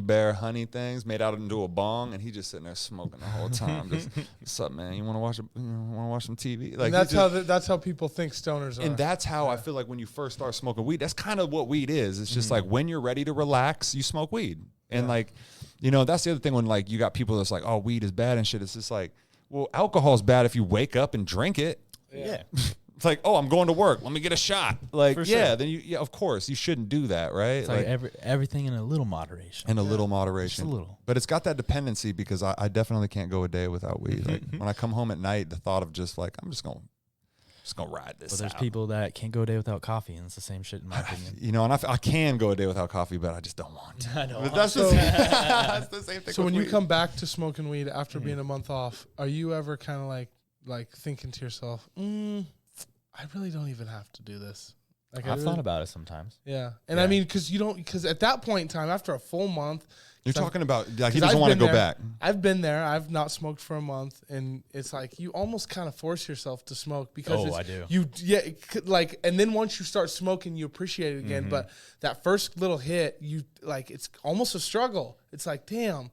bear things made out into a bong, and he just sitting there smoking the whole time. Just, what's up, man? You want to watch some TV? Like, and that's how people think stoners are. And that's how I feel like when you first start smoking weed, that's kind of what weed is. It's just like when you're ready to relax, you smoke weed. And like, that's the other thing when like you got people that's like, oh, weed is bad and shit. It's just like, well, alcohol is bad if you wake up and drink it. Yeah. It's like, oh, I'm going to work. Let me get a shot. Like, For sure. then of course, you shouldn't do that, right? It's like everything in a little moderation. Little moderation. Just a little. But it's got that dependency because I definitely can't go a day without weed. Like when I come home at night, the thought of just like, I'm just going to just gonna ride this. But there's out. people that can't go a day without coffee, and it's the same shit in my opinion. You know, and I can go a day without coffee, but I just don't want to. I know. But that's just that's the same thing. So when with you weed. come back to smoking weed after being a month off, are you ever kind of like thinking to yourself, I really don't even have to do this? Like I've thought about it sometimes. Yeah, and I mean, because at that point in time, after a full month, You're talking about like he 'cause doesn't I've want to been go there. back. I've been there. I've not smoked for a month, and it's like you almost kind of force yourself to smoke because Oh, I do. and then once you start smoking, you appreciate it again. But that first little hit, it's almost a struggle. It's like, damn,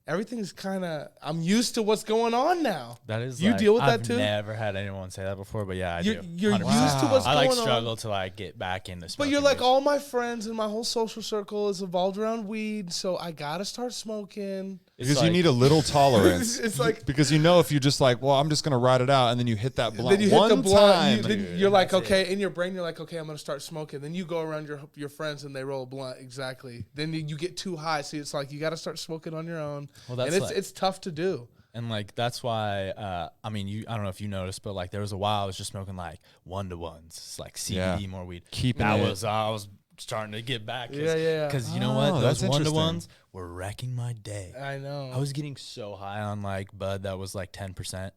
everything's kind of. I'm used to what's going on now. That is, you deal with that too. I've never had anyone say that before, but yeah, I do. You're 100%. used to what's I going on. struggle to get back into smoking. But you're like, weed. all my friends and my whole social circle is evolved around weed, so I gotta start smoking. Because you need a little tolerance. It's like because if you just like, well, I'm just gonna ride it out, and then you hit that blunt then you hit one the blunt. time. Then you're like, okay, in your brain, you're like, okay, I'm gonna start smoking. Then you go around your friends and they roll a blunt. Exactly. Then you get too high, so it's like you got to start smoking on your own. Well, that's and it's tough to do. And that's why I don't know if you noticed, but there was a while I was just smoking 1-to-1s, it's like CBD more weed. Keeping I it. was starting to get back. Yeah. Because you know what, that's those interesting. 1-to-1s were wrecking my day. I know. I was getting so high on bud that was 10%.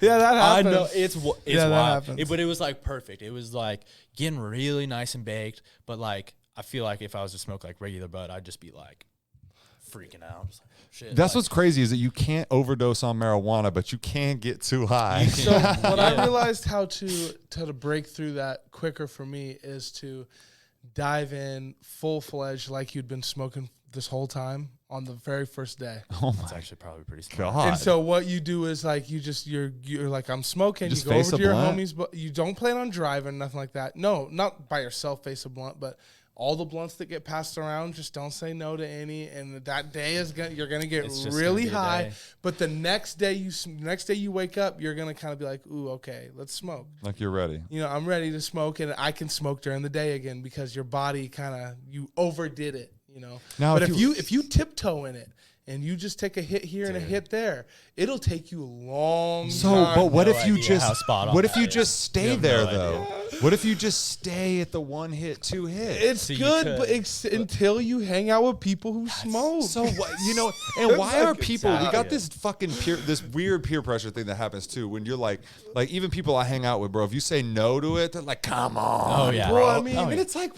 Yeah, that happens. I know it's Yeah, that wild. happens. But it was perfect. It was getting really nice and baked. But I feel like if I was to smoke regular bud, I'd just be freaking out. Just shit. That's what's crazy is that you can't overdose on marijuana, but you can get too high. So what I realized how to break through that quicker for me is to dive in full-fledged like you'd been smoking this whole time on the very first day. Oh That's my actually probably pretty smart. god! And so what you do is you're like, I'm smoking. Just You go face over a to your blunt? homies, but you don't plan on driving, nothing like that. No, not by yourself, face a blunt, but all the blunts that get passed around, just don't say no to any. And that day you're gonna get It's just really gonna be a high. day. But the next day you wake up, you're gonna kind of be like, ooh, okay, let's smoke. Like you're ready. I'm ready to smoke, and I can smoke during the day again because your body you overdid it. Now, But if if you tiptoe in it and you just take a hit here and a hit there, it'll take you a long time. But what No if you idea how just spot on what if that you is. just stay have there no though? What if you just stay at the 1 hit, 2 hit? It's So you good, could. but until you hang out with people who smoke. So what and why are people? We got Exactly. this fucking this weird peer pressure thing that happens too. When you're like even people I hang out with, bro. If you say no to it, they're like, "Come on, Oh, yeah. bro." I mean, Oh, and And yeah. it's like,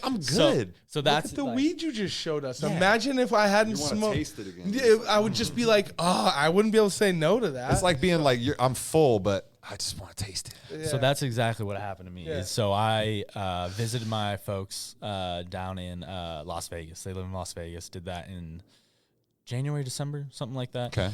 I'm So good. so look that's at the weed you just showed us. Yeah. Imagine if I hadn't You wanna smoked. taste it again. Yeah, I would just be like, I wouldn't be able to say no to that. It's like being like, I'm full, but I just want to taste it. So that's exactly what happened to me. Yeah. So I visited my folks down in Las Vegas. They live in Las Vegas. Did that in January, December, something like that. Okay.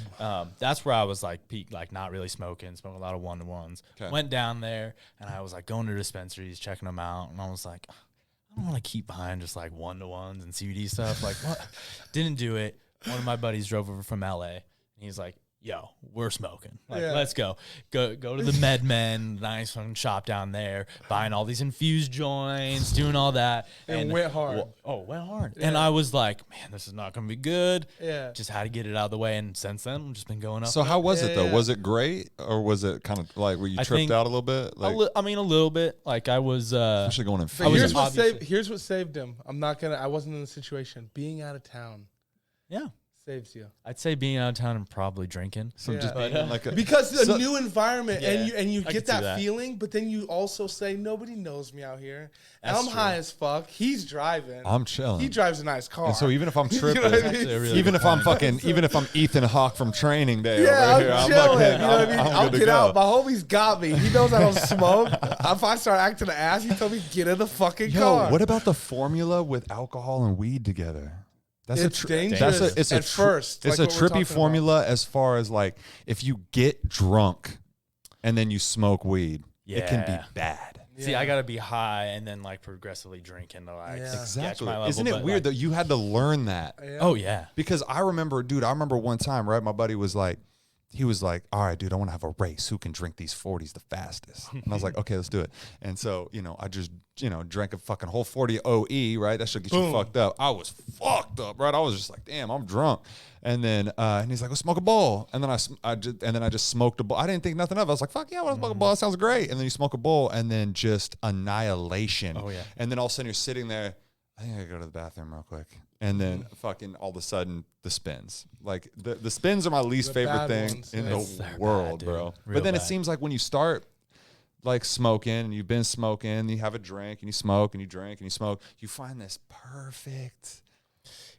That's where I was peak, not really smoking a lot of 1-to-1s. Okay. Went down there and I was going to dispensaries, checking them out, and I was like, I don't want to keep behind just 1-to-1s and CBD stuff. What? Didn't do it. One of my buddies drove over from LA and he's like, yo, we're smoking. Let's go. Go to the MedMen, nice fun shop down there, buying all these infused joints, doing all that. And went hard. Went hard. Yeah. And I was like, man, this is not going to be good. Yeah. Just had to get it out of the way. And since then, we've just been going up. So how was it though? Yeah. Was it great, or was it kind of were you I tripped think out a little bit? a little bit. I was. Especially going in. But was Phoenix. here's what saved him. I wasn't in the situation. Being out of town Yeah. saves you. I'd say being out of town and probably drinking. So Yeah. just But, being like a Because a So- new environment and you I get could see that, that. feeling, but then you also say nobody knows me out here. And That's I'm true. high as fuck. He's driving. I'm chilling. He drives a nice car. And so even if I'm You know tripping, what I mean? Actually, a really even good if I'm point. fucking, even if I'm Ethan Hawke from Training Day Yeah, over here, I'm I'm chilling. fucking, You know what I mean? I'm I'll good to get go. out. My homie's got me. He knows I don't smoke. If I start acting an ass, he told me get in the fucking car. Yo, what about the formula with alcohol and weed together? That's It's dangerous it's at first, It's like a what we're talking trippy formula as far as if you get drunk and then you smoke weed, it can be Yeah. bad. See, Yeah. I got to be high and then progressively drinking to Yeah. sketch Exactly. my level. Isn't it but, weird that you had to learn that? Yeah. Oh, yeah. Because I remember one time, right? My buddy was like, he was like, all right, dude, I want to have a race. Who can drink these 40s the fastest? And I was like, okay, let's do it. And so, I just, drank a fucking whole 40 OE, right? That should get you fucked up. I was fucked up, right? I was just like, damn, I'm drunk. And then, and he's like, let's smoke a bowl. And then I just smoked a bowl. I didn't think nothing of it. I was like, fuck yeah, I want to smoke a bowl. That sounds great. And then you smoke a bowl and then just annihilation. Oh, yeah. And then all of a sudden you're sitting there. I think I gotta go to the bathroom real quick. And then fucking all of a sudden the spins. Like the spins are my least favorite thing in the world, bro. But then it seems like when you start like smoking and you've been smoking, you have a drink and you smoke and you drink and you smoke, you find this perfect.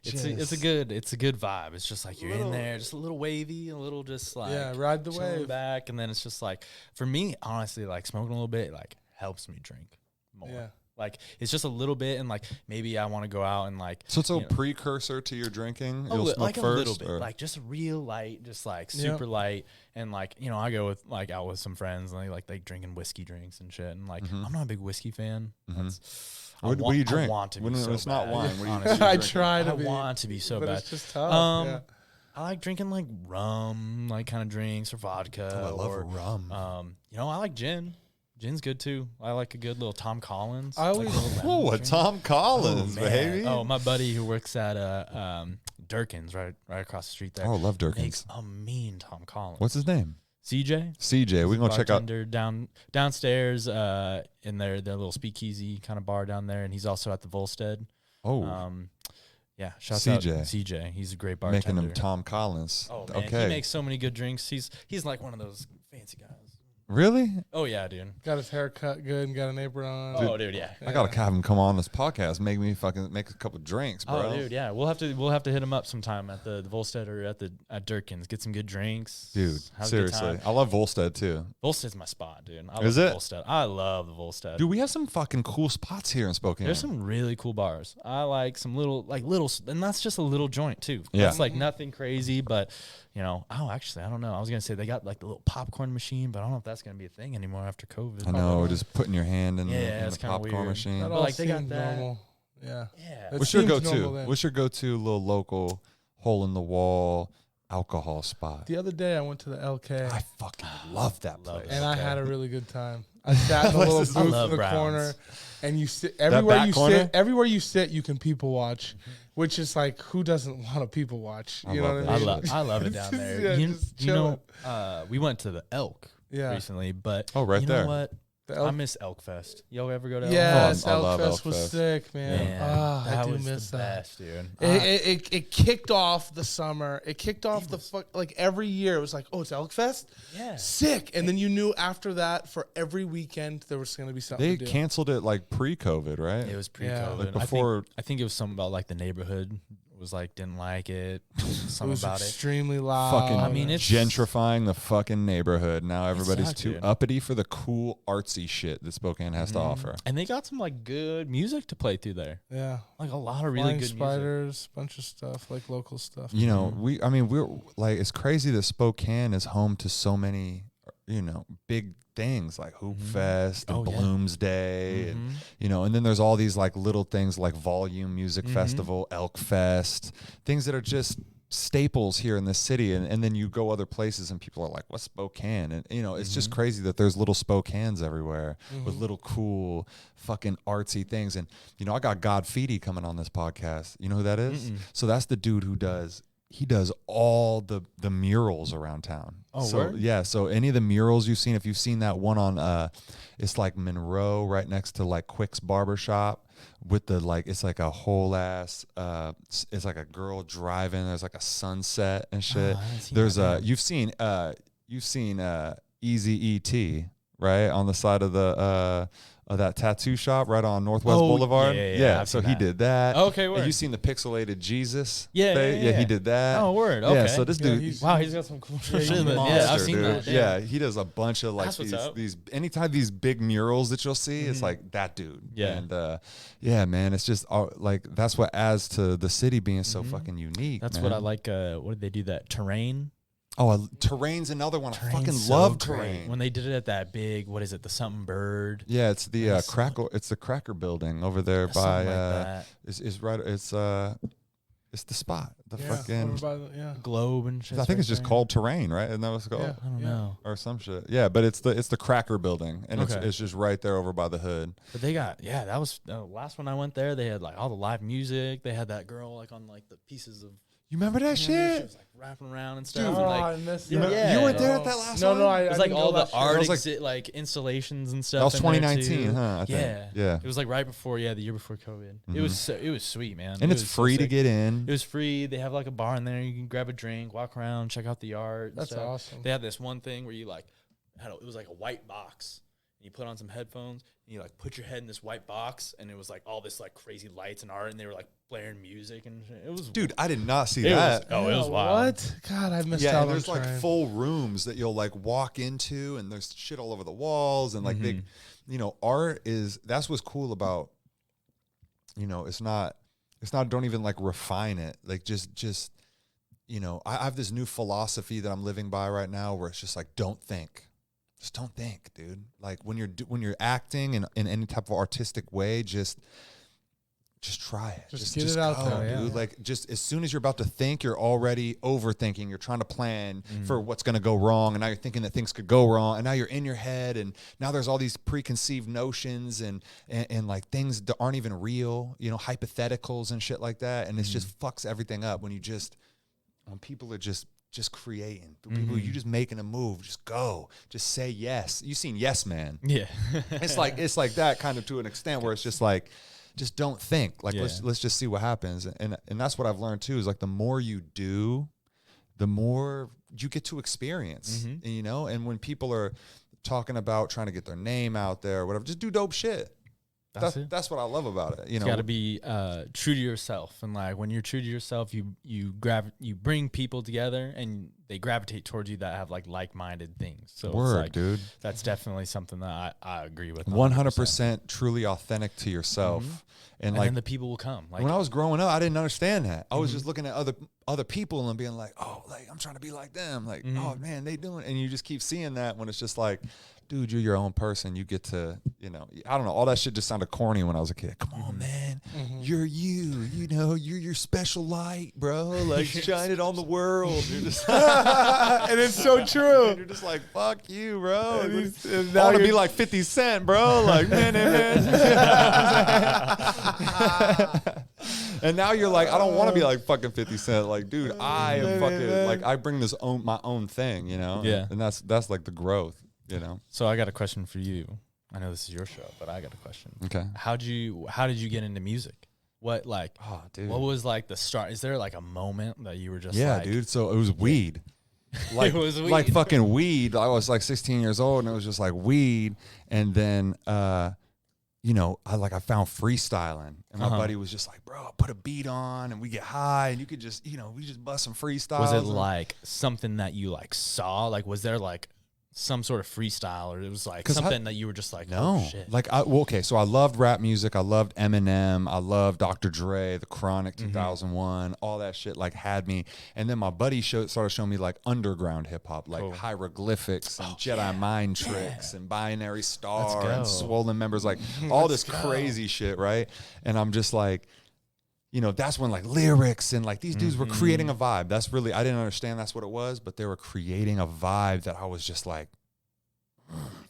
It's a good vibe. It's just like you're in there, just a little wavy, a little just like ride the wave back, and then it's just like for me, honestly, like smoking a little bit like helps me drink more. Yeah. Like it's just a little bit, and like maybe I want to go out and like. So it's a precursor to your drinking. You'll smoke like first, a little bit, like just real light, just like super light, and like I go with like out with some friends and they drinking whiskey drinks and shit, and like I'm not a big whiskey fan. What do you drink? I want to be when so it's bad. Not wine. I try to. I want to be so but bad. It's just tough. I like drinking like rum, like kind of drinks or vodka. I love rum. I like gin. Gin's good too. I like a good little Tom Collins. I always a Tom Collins, baby. Oh, my buddy who works at Durkin's right across the street there. Oh, I love Durkin's. Makes a mean Tom Collins. What's his name? CJ. CJ. We're gonna check out downstairs in their little speakeasy kind of bar down there, and he's also at the Volstead. Oh. Shout CJ. out CJ. He's a great bartender. Making him Tom Collins. Oh man, okay. He makes so many good drinks. He's like one of those fancy guys. Really? Oh yeah, dude. Got his hair cut good and got an apron on. Oh, dude, yeah. I gotta have him come on this podcast. Make me fucking make a couple drinks, bro. Oh, dude, yeah. We'll have to hit him up sometime at the Volstead or at Durkin's. Get some good drinks. Dude, seriously, I love Volstead too. Volstead's my spot, dude. Is it? Volstead. I love the Volstead. Dude, we have some fucking cool spots here in Spokane. There's some really cool bars. I like some little, and that's just a little joint too. Yeah. That's like nothing crazy, but actually, I don't know. I was gonna say they got like the little popcorn machine, but I don't know if that's gonna be a thing anymore after COVID. I know, just putting your hand in the popcorn weird. machine. That but all like they got that. Normal. Yeah. What's your go-to? What's your go-to little local hole in the wall alcohol spot? The other day I went to the LK. I fucking love that place. And I had a really good time. I sat in a little booth in the corner, and you sit everywhere you sit, you can people watch, which is like, who doesn't want to people watch? You know what I mean? I love it down there. We went to the Elk recently, but right you there. know what? I miss Elk Fest. Y'all ever go to Elk Fest? Fest? Yes, Elk Fest was sick, man. I do miss that. Best, dude. It kicked off the summer. It kicked off like every year. It was like, oh, it's Elk Fest? Yeah. Sick. And then you knew after that, for every weekend, there was going to be something They to do. canceled it like pre-COVID, right? It was pre-COVID. Like before. I think it was something about like the neighborhood was like didn't like it. Something about extremely loud. Fucking it's gentrifying the fucking neighborhood. Now everybody's too uppity for the cool artsy shit that Spokane has to offer. And they got some like good music to play through there. Yeah, like a lot of really good spiders, bunch of stuff, like local stuff. We're like, it's crazy that Spokane is home to so many, big things like Hoop Fest and Bloomsday and and then there's all these like little things like Volume Music Festival, Elk Fest, things that are just staples here in this city, and then you go other places and people are like, what's Spokane? And it's just crazy that there's little Spokanes everywhere with little cool fucking artsy things. And I got God Feedy coming on this podcast. You know who that is? So that's the dude who does all the murals around town. Oh, so word? Yeah, so any of the murals you've seen, if you've seen that one on it's like Monroe right next to like Quick's Barbershop with the like, it's like a whole ass it's like a girl driving, there's like a sunset and shit. There's you've seen Easy ET, right, on the side of the that tattoo shop right on Northwest Boulevard. Yeah. So he did that. Okay, word. And you seen the pixelated Jesus? Yeah, he did that. Oh, word. Okay. Yeah, so this dude, he's got some cool shit. I've seen that. Damn. Yeah, he does a bunch of like That's these anytime these big murals that you'll see, it's like that dude. Yeah. And man, it's just like that's what adds to the city being so fucking unique. That's man. what I like. What did they do? That Terrain. Oh, Terrain's another one. I fucking love Terrain. When they did it at that big, what is it, the something bird? Yeah, it's the Cracker. It's the Cracker building over there by. It's right. It's It's the spot. The Yeah, fucking Globe and shit. I think it's just called Terrain, right? Isn't that what it's called? Yeah. I don't know. Or some shit. Yeah, but it's the Cracker Building, and Okay. it's just right there over by the hood. But they got that was the last one I went there. They had like all the live music. They had that girl like on like the pieces of. You remember that She shit? was like wrapping around and stuff. Dude, and, like, I missed You, that. Yeah. you weren't there at that last No, one? no, I it was like didn't all go the last year. art It was like installations and stuff. That was in there, 2019, too. huh? I think. Yeah, Yeah. It was like right before, the year before COVID. It was sweet, man. And It it's was so free to sick. get in. It was free. They have like a bar in there. You can grab a drink, walk around, check out the art. and That's stuff. awesome. They had this one thing where you like it was like a white box. And you put on some headphones and you like put your head in this white box, and it was like all this like crazy lights and art, and they were like blaring music and shit. It was Dude, I did not see it that. was, it was wild. What? God, I missed Yeah, out and on there's like Terrain. full rooms that you'll like walk into, and there's shit all over the walls, and like big, art is, that's what's cool about, it's not don't even like refine it, like just I have this new philosophy that I'm living by right now, where it's just like, don't think. Just don't think, dude. Like when you're acting in any type of artistic way, just try it. Just get it out there, dude. yeah. Like just as soon as you're about to think, you're already overthinking. You're trying to plan for what's going to go wrong, and now you're thinking that things could go wrong, and now you're in your head, and now there's all these preconceived notions and like things that aren't even real, hypotheticals and shit like that, and it just fucks everything up when people are just creating. People, you just making a move, just go, just say yes. You seen Yes Man? Yeah. It's like that kind of to an extent, where it's just like, just don't think. Like let's just see what happens. And that's what I've learned too, is like the more you do, the more you get to experience. And when people are talking about trying to get their name out there or whatever, just do dope shit. That's what I love about it. You got to be true to yourself, and like when you're true to yourself, you bring people together, and they gravitate towards you that have like-minded things. So Word, it's like, dude. That's definitely something that I agree with. 100% truly authentic to yourself, and like then the people will come. Like when I was growing up, I didn't understand that. I was just looking at other people and being like, oh, like I'm trying to be like them. Like, oh man, they doing it. And you just keep seeing that when it's just like, dude, you're your own person. You get to, I don't know. All that shit just sounded corny when I was a kid. Come on, man. You're you. You're your special light, bro. Like, shine it on the world. You're just And it's so true. you're just like, fuck you, bro. And I now want to you're- be like 50 Cent, bro. Like, man. And now you're like, I don't want to be like fucking 50 Cent. Like, dude, I am fucking, like, I bring my own thing, Yeah. And that's like the growth, So I got a question for you. I know this is your show, but I got a question. Okay. How did you get into music? What Oh, dude. what was like the start? Is there like a moment that you were just Yeah, like, dude. So it was weed. Like, It was like weed. fucking weed. I was like 16 years old, and it was just like weed. And then, I found freestyling, and my buddy was just like, bro, put a beat on, and we get high, and you could just, we just bust some freestyles. Was it and- like something that you like saw? Like, was there like some sort of freestyle, or it was like 'Cause something that you were just like, No, oh, shit. like okay. So I loved rap music. I loved Eminem. I loved Dr. Dre, The Chronic, 2001. All that shit like had me. And then my buddy started showing me like underground hip hop, like hieroglyphics and Jedi mind tricks and binary star go. and swollen members, like all this crazy shit, right? And I'm just like, that's when like lyrics and like these dudes were creating a vibe. That's really, I didn't understand that's what it was, but they were creating a vibe that I was just like,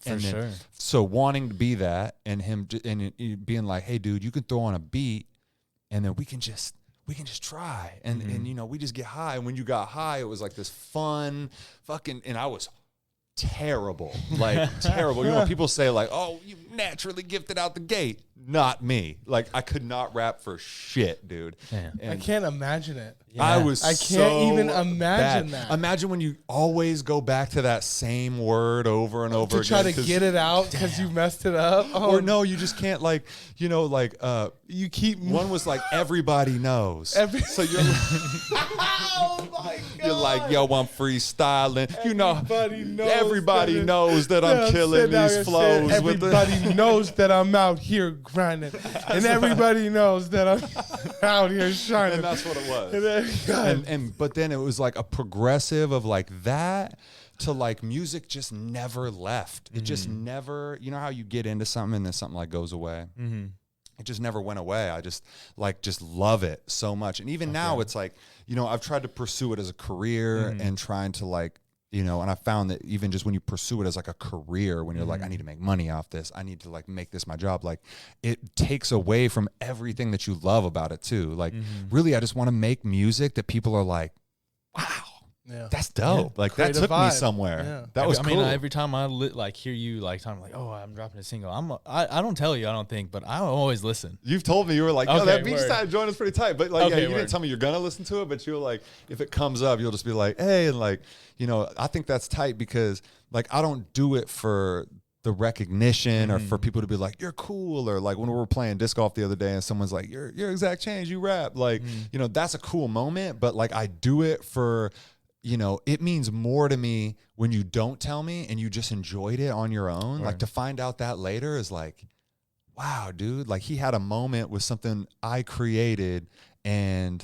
For sure. so wanting to be that, and him being like, hey dude, you can throw on a beat and then we can just try. And we just get high. And when you got high, it was like this fun fucking, and I was terrible, like terrible. People say like, oh, you naturally gifted out the gate. Not me. Like I could not rap for shit, dude. Yeah. And I can't imagine it. I was I can't so even imagine bad. that. Imagine when you always go back to that same word over and over To try again. to get it out because you messed it up. Oh, Or no, you just can't you keep one was like everybody knows. So you're Oh my God. you're like, yo, I'm freestyling. Everybody knows that I'm killing these flows with everybody knows that I'm out here grinding, and everybody knows that I'm out here shining. and that's what it was. And then- God. But then it was like a progressive of like that to like music just never left. It just never, how you get into something and then something like goes away. it just never went away. I just love it so much. And even now it's like, you know, I've tried to pursue it as a career and trying to like, you know, and I found that even just when you pursue it as like a career, when you're like, I need to make money off this, I need to like make this my job, like it takes away from everything that you love about it too. Like really, I just want to make music that people are like, wow. Yeah. That's dope. Yeah. Like create that took me somewhere. Yeah. That was cool. I mean, every time I hear you like talking like, oh, I'm dropping a single. I don't tell you, I don't think, but I always listen. You've told me, you were like, no, that beachside joint is pretty tight. But like, you didn't tell me you're gonna listen to it. But you're like, if it comes up, you'll just be like, hey, and like, you know, I think that's tight because like I don't do it for the recognition or for people to be like, you're cool, or like when we were playing disc golf the other day and someone's like, you're ExZac Change, you rap, like, you know, that's a cool moment. But like I do it for, you know, it means more to me when you don't tell me and you just enjoyed it on your own. Right. Like to find out that later is like, wow, dude, like he had a moment with something I created, and,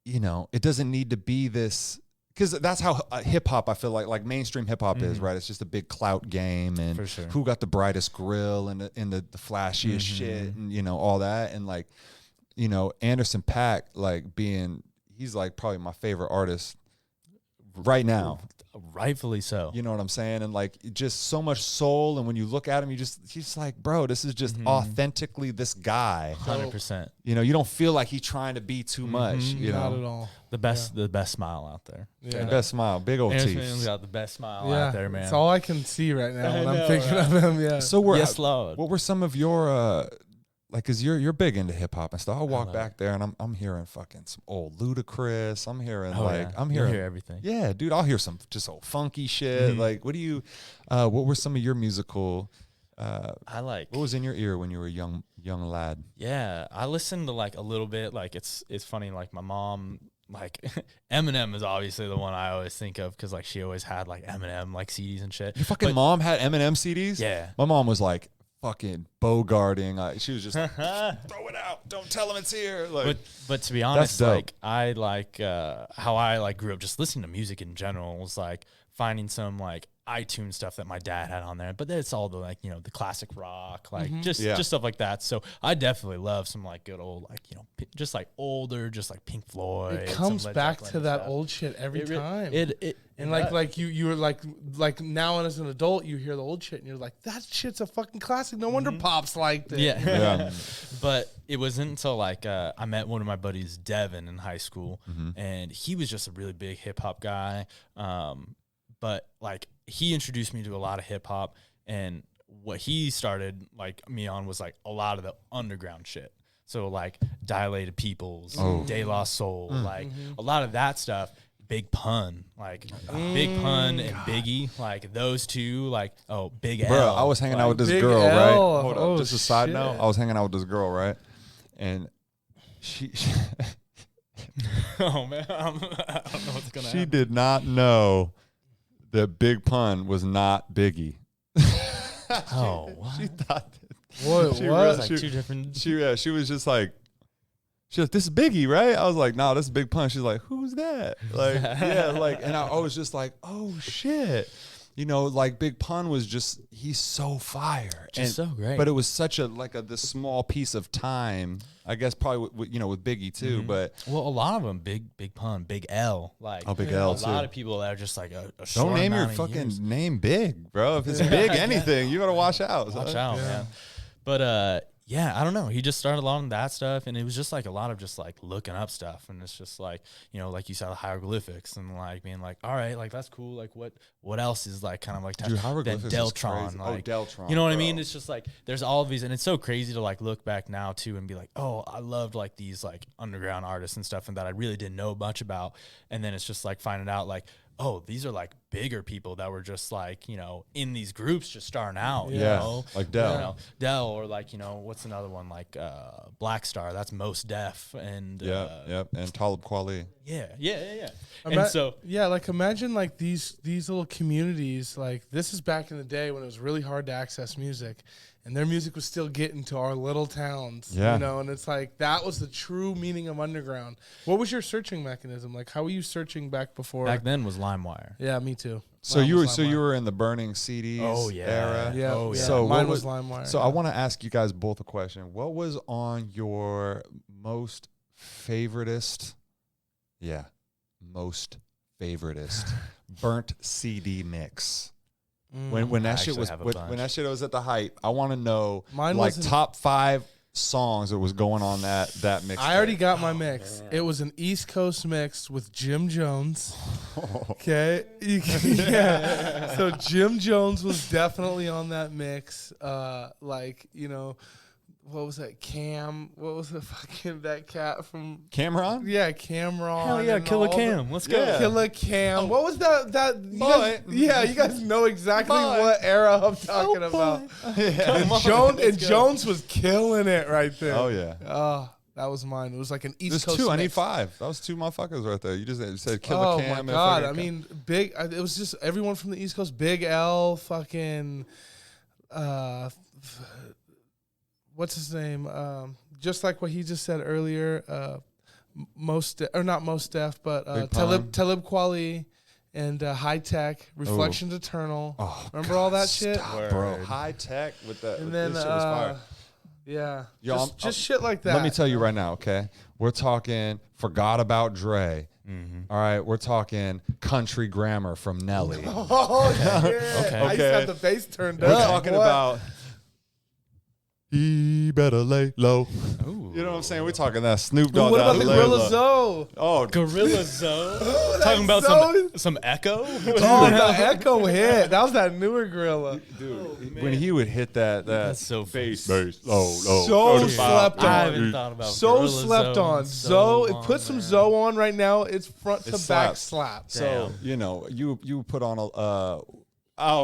you know, it doesn't need to be this, because that's how hip hop, I feel like mainstream hip hop is, right? It's just a big clout game, and who got the brightest grill and the flashiest shit, and, you know, all that. And like, you know, Anderson .Paak, like he's like probably my favorite artist right now. Rightfully so. You know what I'm saying? And like just so much soul, and when you look at him, he's like, bro, this is just authentically this guy. 100%. You know, you don't feel like he's trying to be too much. You know, not at all. The best smile out there. Yeah. The best smile, big old teeth. Anderson's got the best smile out there, man. That's all I can see right now when I'm thinking of him. Yeah. So yes, Lord. What were some of your like, cause you're big into hip hop and stuff. I'll walk back there and I'm hearing fucking some old Ludacris. I'm hearing I'm hearing everything. Yeah, dude. I'll hear some just old funky shit. Like, what were some of your musical? What was in your ear when you were a young lad? Yeah, I listened to like a little bit. Like it's funny. Like my mom, like Eminem is obviously the one I always think of because like she always had like Eminem like CDs and shit. Your fucking mom had Eminem CDs? Yeah. My mom was like fucking bogarting. She was just like, throw it out. Don't tell him it's here. Like, but to be honest, like I like how I like grew up just listening to music in general was like finding some like iTunes stuff that my dad had on there, but it's all the like, you know, the classic rock, like just stuff like that. So I definitely love some like good old, like, you know, just like older, just like Pink Floyd. It comes back to that old shit every time. And like you were like now as an adult, you hear the old shit and you're like, that shit's a fucking classic. No wonder Pop's liked it. Yeah. But it wasn't until like I met one of my buddies, Devin, in high school, and he was just a really big hip hop guy. But like he introduced me to a lot of hip hop, and what he started like me on was like a lot of the underground shit. So like Dilated Peoples, De La Soul, like a lot of that stuff. Big Pun, like Big Pun and Biggie, like those two, like Big L. Bro, I was hanging out with this Big girl, L. right? Hold up, just a shit. side note. I was hanging out with this girl, right? And she oh man, I don't know what's gonna happen. She did not know that Big Pun was not Biggie. What? She thought that. What? She What? Like two different. She was just like, she's like, this is Biggie, right? I was like, no, this is Big Pun. She's like, who's that? Like, yeah, like, and I was just like, oh shit. You know, like Big Pun was just, he's so fire. Just so great. But it was such this small piece of time, I guess probably, with Biggie too, but. Well, a lot of them, Big Pun, Big L. Like, Big L too. A lot of people that are just like a Don't name your fucking name Big, bro. If it's Big anything, you gotta watch out. Watch out, man. But, yeah, I don't know. He just started a lot of that stuff, and it was just like a lot of just like looking up stuff, and it's just like, you know, like you saw the hieroglyphics and like being like, all right, like that's cool. Like what else is like kind of like Dude, hieroglyphics Deltron, like Deltron, you know what bro. I mean? It's just like there's all of these, and it's so crazy to like look back now too and be like, oh, I loved like these like underground artists and stuff, and that I really didn't know much about, and then it's just like finding out like, oh, these are like bigger people that were just like, you know, in these groups just starting out, you know, like Dell, you know, Dell, or like, you know, what's another one like Black Star? That's Mos Def, and and Talib Kweli. Yeah. And so like imagine like these little communities. Like this is back in the day when it was really hard to access music, and their music was still getting to our little towns. Yeah. You know, and it's like that was the true meaning of underground. What was your searching mechanism? Like how were you searching back before? Back then was LimeWire. Yeah, me too. So you were in the burning CDs era. Yeah. Oh, yeah. So mine was LimeWire. So I want to ask you guys both a question. What was on your most favoritist burnt CD mix? When that shit was at the height, I want to know Mine like wasn't- top 5 songs that was going on that mix. I already got my mix. It was an East Coast mix with Jim Jones. Okay. Yeah. So Jim Jones was definitely on that mix. What was that? What was the fucking that cat from Cameron? Yeah, Cameron. Hell yeah, and Killer all Cam. Let's go. Yeah. Killer Cam. What was that? You guys know exactly Boy. what era I'm talking about. And Jones was killing it right there. Oh yeah. That was mine. It was like an East There's Coast 2. I need mix. 5. That was 2 motherfuckers right there. You just said Killer Cam. Oh and my god! fucking I mean, it was just everyone from the East Coast. Big L, fucking, what's his name? Just like what he just said earlier. Not Most Def, but Talib Kweli and High Tech, Reflections Eternal. Oh, remember all that shit, bro? High Tech with that. And then this shit was fire. Yeah, Yo, just shit like that. Let me tell you right now, okay? We're talking Forgot About Dre. All right, we're talking Country Grammar from Nelly. Oh yeah. Okay. I used to have the bass turned We're up. talking boy. about He Better Lay Low. Ooh. You know what I'm saying? We're talking that Snoop Dogg. What about the Lay Gorilla Low. Zoe? Oh, Gorilla Zoe. Talking about some Echo. Oh, the Echo hit. That was that newer Gorilla. dude, when he would hit that That's so bass, funny. low. So slept I on. haven't thought about So Gorilla slept Zoe on. in so Zoe, long, put some man. Zoe on right now. It's front to back slaps. slap. So you know, you put on a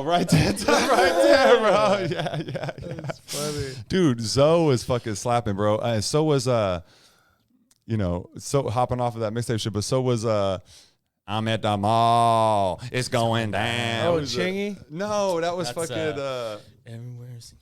right there, bro. Yeah. That's funny. Dude, Zoe was fucking slapping, bro. And so was so hopping off of that mixtape shit, but so was I'm at the mall. It's going down. Oh, Chingy? No, that was That's, fucking Everywhere's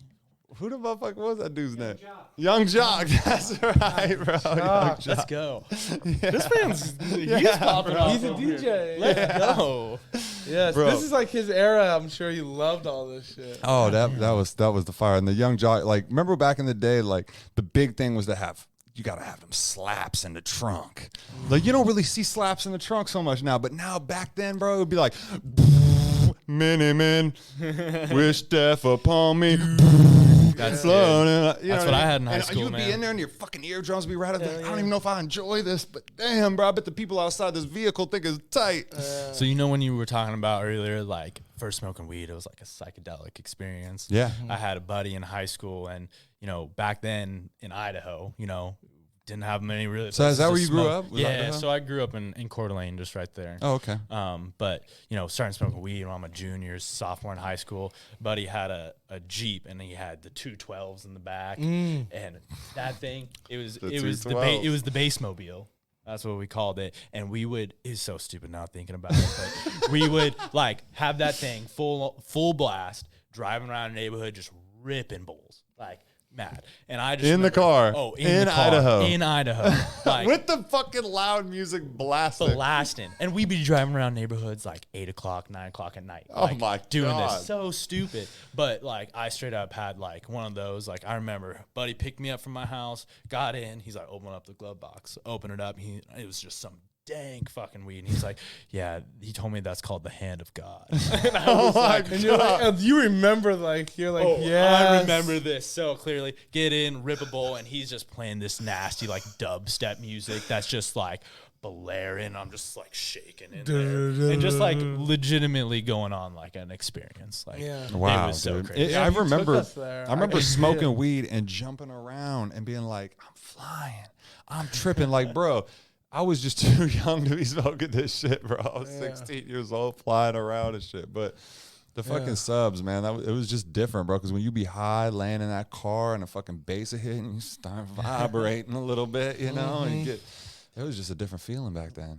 who the motherfucker was that dude's name? Young Jock. That's right, bro. Young Jock. Let's go. This man's he's popping off. He's a over here. DJ. Let's go. Yes, Bro. this is like his era. I'm sure he loved all this shit. Oh, that was the fire. And the Young Jock, like, remember back in the day, like the big thing was you gotta have them slaps in the trunk. Like you don't really see slaps in the trunk so much now, but now back then, bro, it would be like many men wish death upon me. That's That's what I had in high school, you'd be man. in there and your fucking eardrums would be rattling. Like, I don't even know if I enjoy this, but damn, bro, I bet the people outside this vehicle think it's tight. So when you were talking about earlier, like first smoking weed, it was like a psychedelic experience. Yeah. I had a buddy in high school, and back then in Idaho, didn't have many really. So is that places where to you grew smoke. up? Was Yeah, Idaho? so I grew up in Coeur d'Alene, just right there. Oh, okay. But starting smoking weed when I'm a junior, sophomore in high school. Buddy had a Jeep, and he had the 212s in the back, and that thing it was the 212s. base mobile. That's what we called it. And it's so stupid now thinking about it, but we would like have that thing full blast, driving around the neighborhood, just ripping bowls like mad. And I just In the car. Oh, In the car. Idaho. In Idaho. Like, With the fucking loud music blasting. and we'd be driving around neighborhoods like 8 o'clock, 9 o'clock at night. Oh like, my doing God. this so stupid. But like I straight up had like one of those. Like I remember, buddy picked me up from my house, got in. He's like, open up the glove box, open it up. It was just some dank fucking weed. And he's like, yeah, he told me that's called the hand of God. And I was like, And you're like, and you remember, like, you're like, oh, yes. I remember this so clearly. Get in, rip a bowl, and he's just playing this nasty like dubstep music that's just like blaring. I'm just like shaking in there and just like legitimately going on like an experience. Like, Yeah. Wow, it was so dude. crazy. I you took remember us there. I remember I can see smoking it. weed and jumping around and being like, I'm flying. I'm tripping. Like, bro, I was just too young to be smoking this shit, bro. I was 16 years old flying around and shit. But the fucking subs, man, it was just different, bro. Because when you be high, laying in that car and a fucking bass is hitting, you start vibrating a little bit, you know, and it was just a different feeling back then.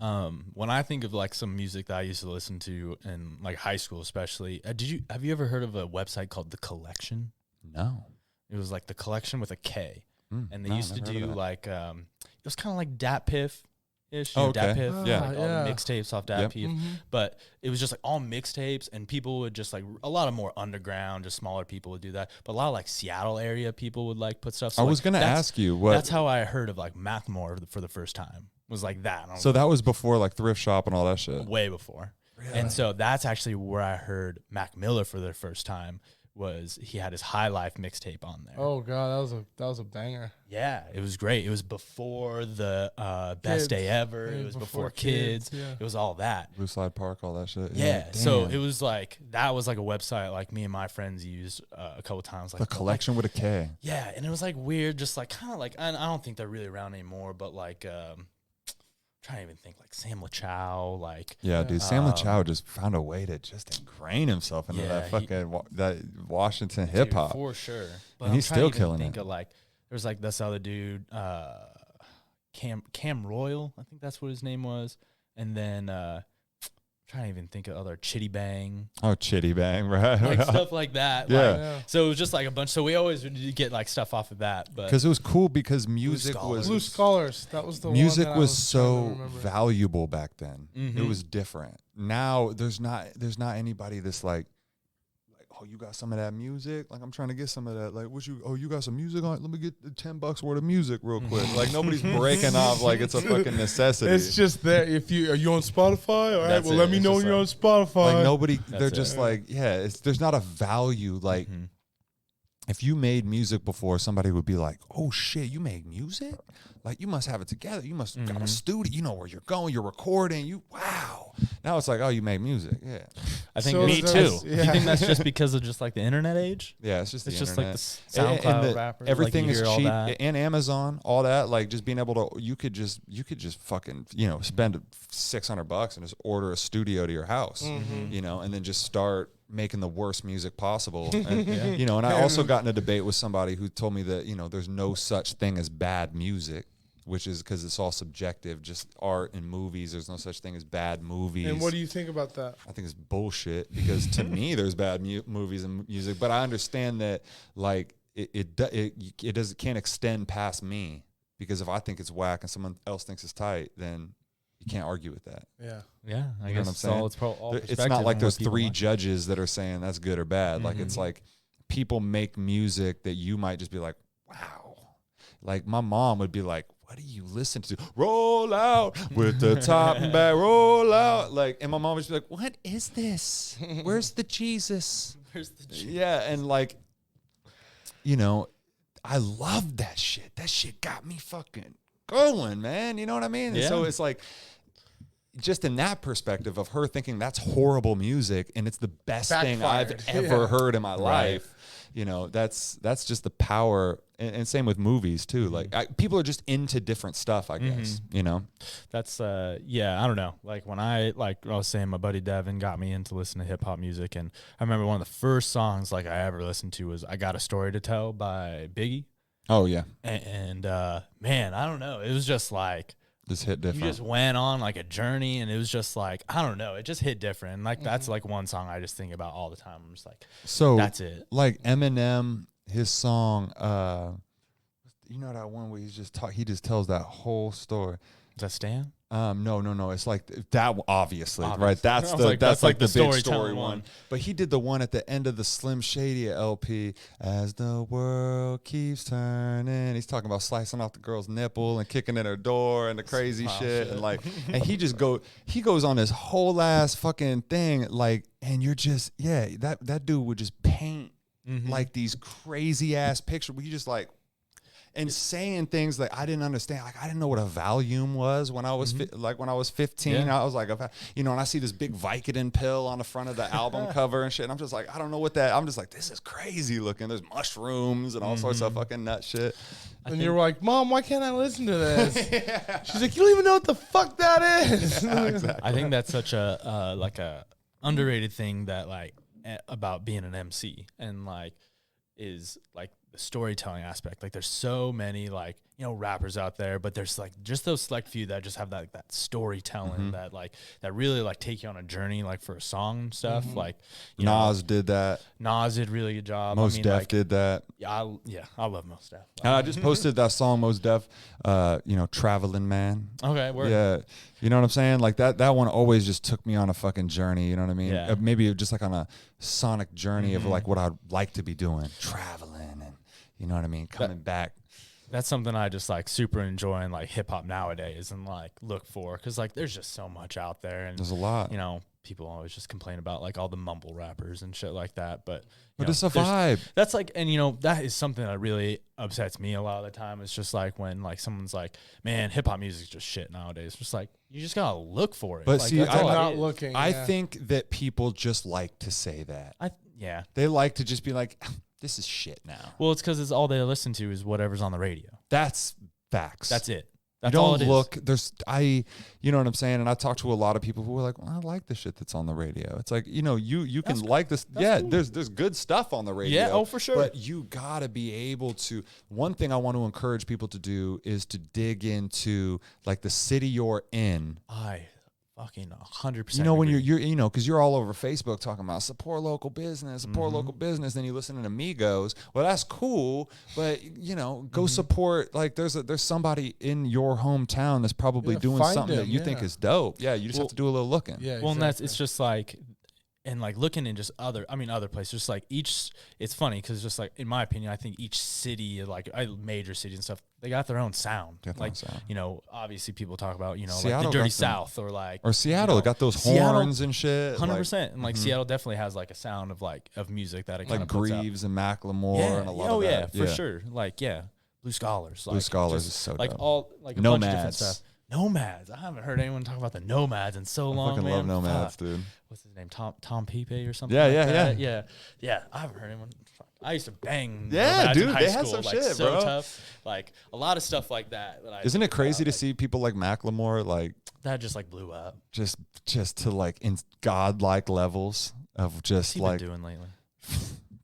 When I think of like some music that I used to listen to in like high school, especially, have you ever heard of a website called The Collection? No. It was like The Collection with a K, and they no, used to never heard do of that. like it was kind of like Dat Piff ish. Oh, okay. DatPiff, Yeah. like all the mixtapes off Yep. DatPiff. But it was just like all mixtapes, and people would just like a lot of more underground, just smaller people would do that. But a lot of like Seattle area people would like put stuff. So I like, was gonna ask you what. That's how I heard of like Macklemore for the first time. Was like that. So that was before like Thrift Shop and all that shit. Way before. Really? And so that's actually where I heard Mac Miller for the first time. Was he had his High Life mixtape on there? Oh god, that was a banger. Yeah, it was great. It was before the Best Day Ever. It was before Kids. Yeah. It was all that. Blue Slide Park, all that shit. Yeah. So Damn. it was like that was like a website like me and my friends used a couple times. Like The Collection with a K. Yeah, and it was like weird, just like kind of like I don't think they're really around anymore, but like. Trying to even think like Sam LaChow, like Dude, Sam LaChow just found a way to just ingrain himself into that fucking that Washington hip hop for sure. But and he's still killing think it. Of like there's like this other dude, Cam Royal, I think that's what his name was, and then trying to even think of other Chitty Bang. Oh, Chitty Bang, right? Like stuff like that. Yeah. Like, so it was just like a bunch. So we always would get like stuff off of that, but Because it was cool because music was Blue Scholars. That was the music one that I was trying to so remember. valuable back then. Mhm. It was different. Now there's not anybody that's like, oh, you got some of that music? Like, I'm trying to get some of that. Like, you got some music on it? Let me get the $10 worth of music real quick. Like, nobody's breaking off like it's a fucking necessity. It's just that are you on Spotify? All right, That's well, it. let me It's know just when you're on like- Spotify. like nobody, That's they're it. just like, there's not a value. Like, if you made music before, somebody would be like, oh shit, you make music? Like, you must have it together. You must got a studio. You know where you're going. You're recording. Wow. Now it's like, oh, you make music. Yeah. I think So me is too. that- You yeah. think that's just because of just like the internet age? Yeah, it's just It's the just like internet. the SoundCloud And rappers. everything like you is hear all cheap, that. and Amazon, all that. Like, just being able to, you could just fucking, spend $600 and just order a studio to your house, and then just start making the worst music possible. And, and I also got in a debate with somebody who told me that there's no such thing as bad music, which is because it's all subjective. Just art and movies, there's no such thing as bad movies. And what do you think about that? I think it's bullshit because to me there's bad movies and music, but I understand that like it can't extend past me, because if I think it's whack and someone else thinks it's tight, then you can't argue with that. Yeah. Yeah, I You know guess what I'm it's saying? all all It's perspective not like on what there's people 3 like. judges that are saying that's good or bad. Like, it's like people make music that you might just be like, wow. Like, my mom would be like, what do you listen to? Roll out with the top and back, roll out. Like, and my mom would just be like, what is this? Where's the Jesus? Where's the Yeah, and like, I love that shit. That shit got me fucking going, man. You know what I mean? And Yeah. so it's like, just in that perspective of her thinking that's horrible music and it's the best thing I've Backfired. ever heard in my Right. life, that's just the power. And same with movies too. Like, people are just into different stuff, I guess. That's I don't know. Like when I was saying, my buddy Devin got me into listening to hip hop music, and I remember one of the first songs like I ever listened to was "I Got a Story to Tell" by Biggie. Oh yeah, And man, I don't know. It was just like this hit you different. just went on like a journey, and it was just like I don't know. It just hit different. And like that's like one song I just think about all the time. I'm just like, So that's it. Like Eminem, his song, that one where he just tells that whole story. Is that Stan? No. It's like that one, obviously, right? Obviously. That's I was the like, that's like the big storytelling story one. one. But he did the one at the end of the Slim Shady LP. As the world keeps turning, he's talking about slicing off the girl's nipple and kicking in her door and the crazy shit. And like, and he goes on this whole ass fucking thing. Like, and you're just that dude would just paint like these crazy ass pictures where you just like. And saying things like I didn't understand, like I didn't know what a Valium was when I was when I was 15. Yeah. I was like, and I see this big Vicodin pill on the front of the album cover and shit. And I'm just like, I don't know what that. I'm just like, this is crazy looking. There's mushrooms and all sorts of fucking nut shit. And you're like, Mom, why can't I listen to this? She's like, you don't even know what the fuck that is. Exactly. I think that's such a like a underrated thing that like about being an MC and like is like the storytelling aspect. Like there's so many like, you know, rappers out there, but there's like just those select few that just have that storytelling that like that really like take you on a journey like for a song and stuff. Like Nas did that. Nas did a really good job. Mos Def like, did that. I love Mos Def. I just posted that song Mos Def, you know, Traveling Man. Okay, word. Yeah. You know what I'm saying? Like that one always just took me on a fucking journey, you know what I mean? Yeah. Maybe just like on a sonic journey of like what I'd like to be doing, traveling and you know what I mean, coming back. That's something I just like super enjoy in like hip hop nowadays and like look for, because like there's just so much out there, and There's a lot. You know, people always just complain about like all the mumble rappers and shit like that, but it's a vibe. That's like, and you know, that is something that really upsets me a lot of the time. It's just like when like someone's like, man, hip hop music is just shit nowadays. It's just like, you just gotta look for it. But like, see, I'm not looking. I think that people just like to say that. Yeah. They like to just be like, this is shit now. Well, it's because it's all they listen to is whatever's on the radio. That's facts. That's it. You That's don't all it look. is. You know what I'm saying. And I talk to a lot of people who are like, well, I like the shit that's on the radio. It's like, you know, you can like this. Yeah, cool. There's good stuff on the radio. Yeah, oh for sure. But you gotta be able to. One thing I want to encourage people to do is to dig into like the city you're in. Fucking 100%. You know, when you're you know, because you're all over Facebook talking about support local business, then you listen to Migos. Well, that's cool, but you know, go support. Like there's somebody in your hometown that's probably doing something that you think is dope. Yeah, you just have to do a little looking. Yeah, well, and it's just like, and like looking in just other places, just like it's funny because just like, in my opinion, I think each city, like major cities and stuff, they got their own sound. You know, obviously people talk about, you know, Seattle, like the Dirty South or Seattle, you know, got those horns and shit. 100%. And like Seattle definitely has like a sound of music that it kind of Greaves and Macklemore and a lot of that. Yeah, for sure. Like, Blue Scholars. Blue Scholars is so like dope. all like a bunch of different stuff. Nomads. I haven't heard anyone talk about the Nomads in so long. I fucking love Nomads, dude. What's his name? Tom Pepe or something? Yeah. I haven't heard anyone. I used to bang. Yeah, Nomads dude, in high they had school, some like, shit, so bro. Tough. Like a lot of stuff like that. Isn't it crazy to see people like Macklemore like that just like blew up? Just to like in godlike levels of just What's like he been doing lately?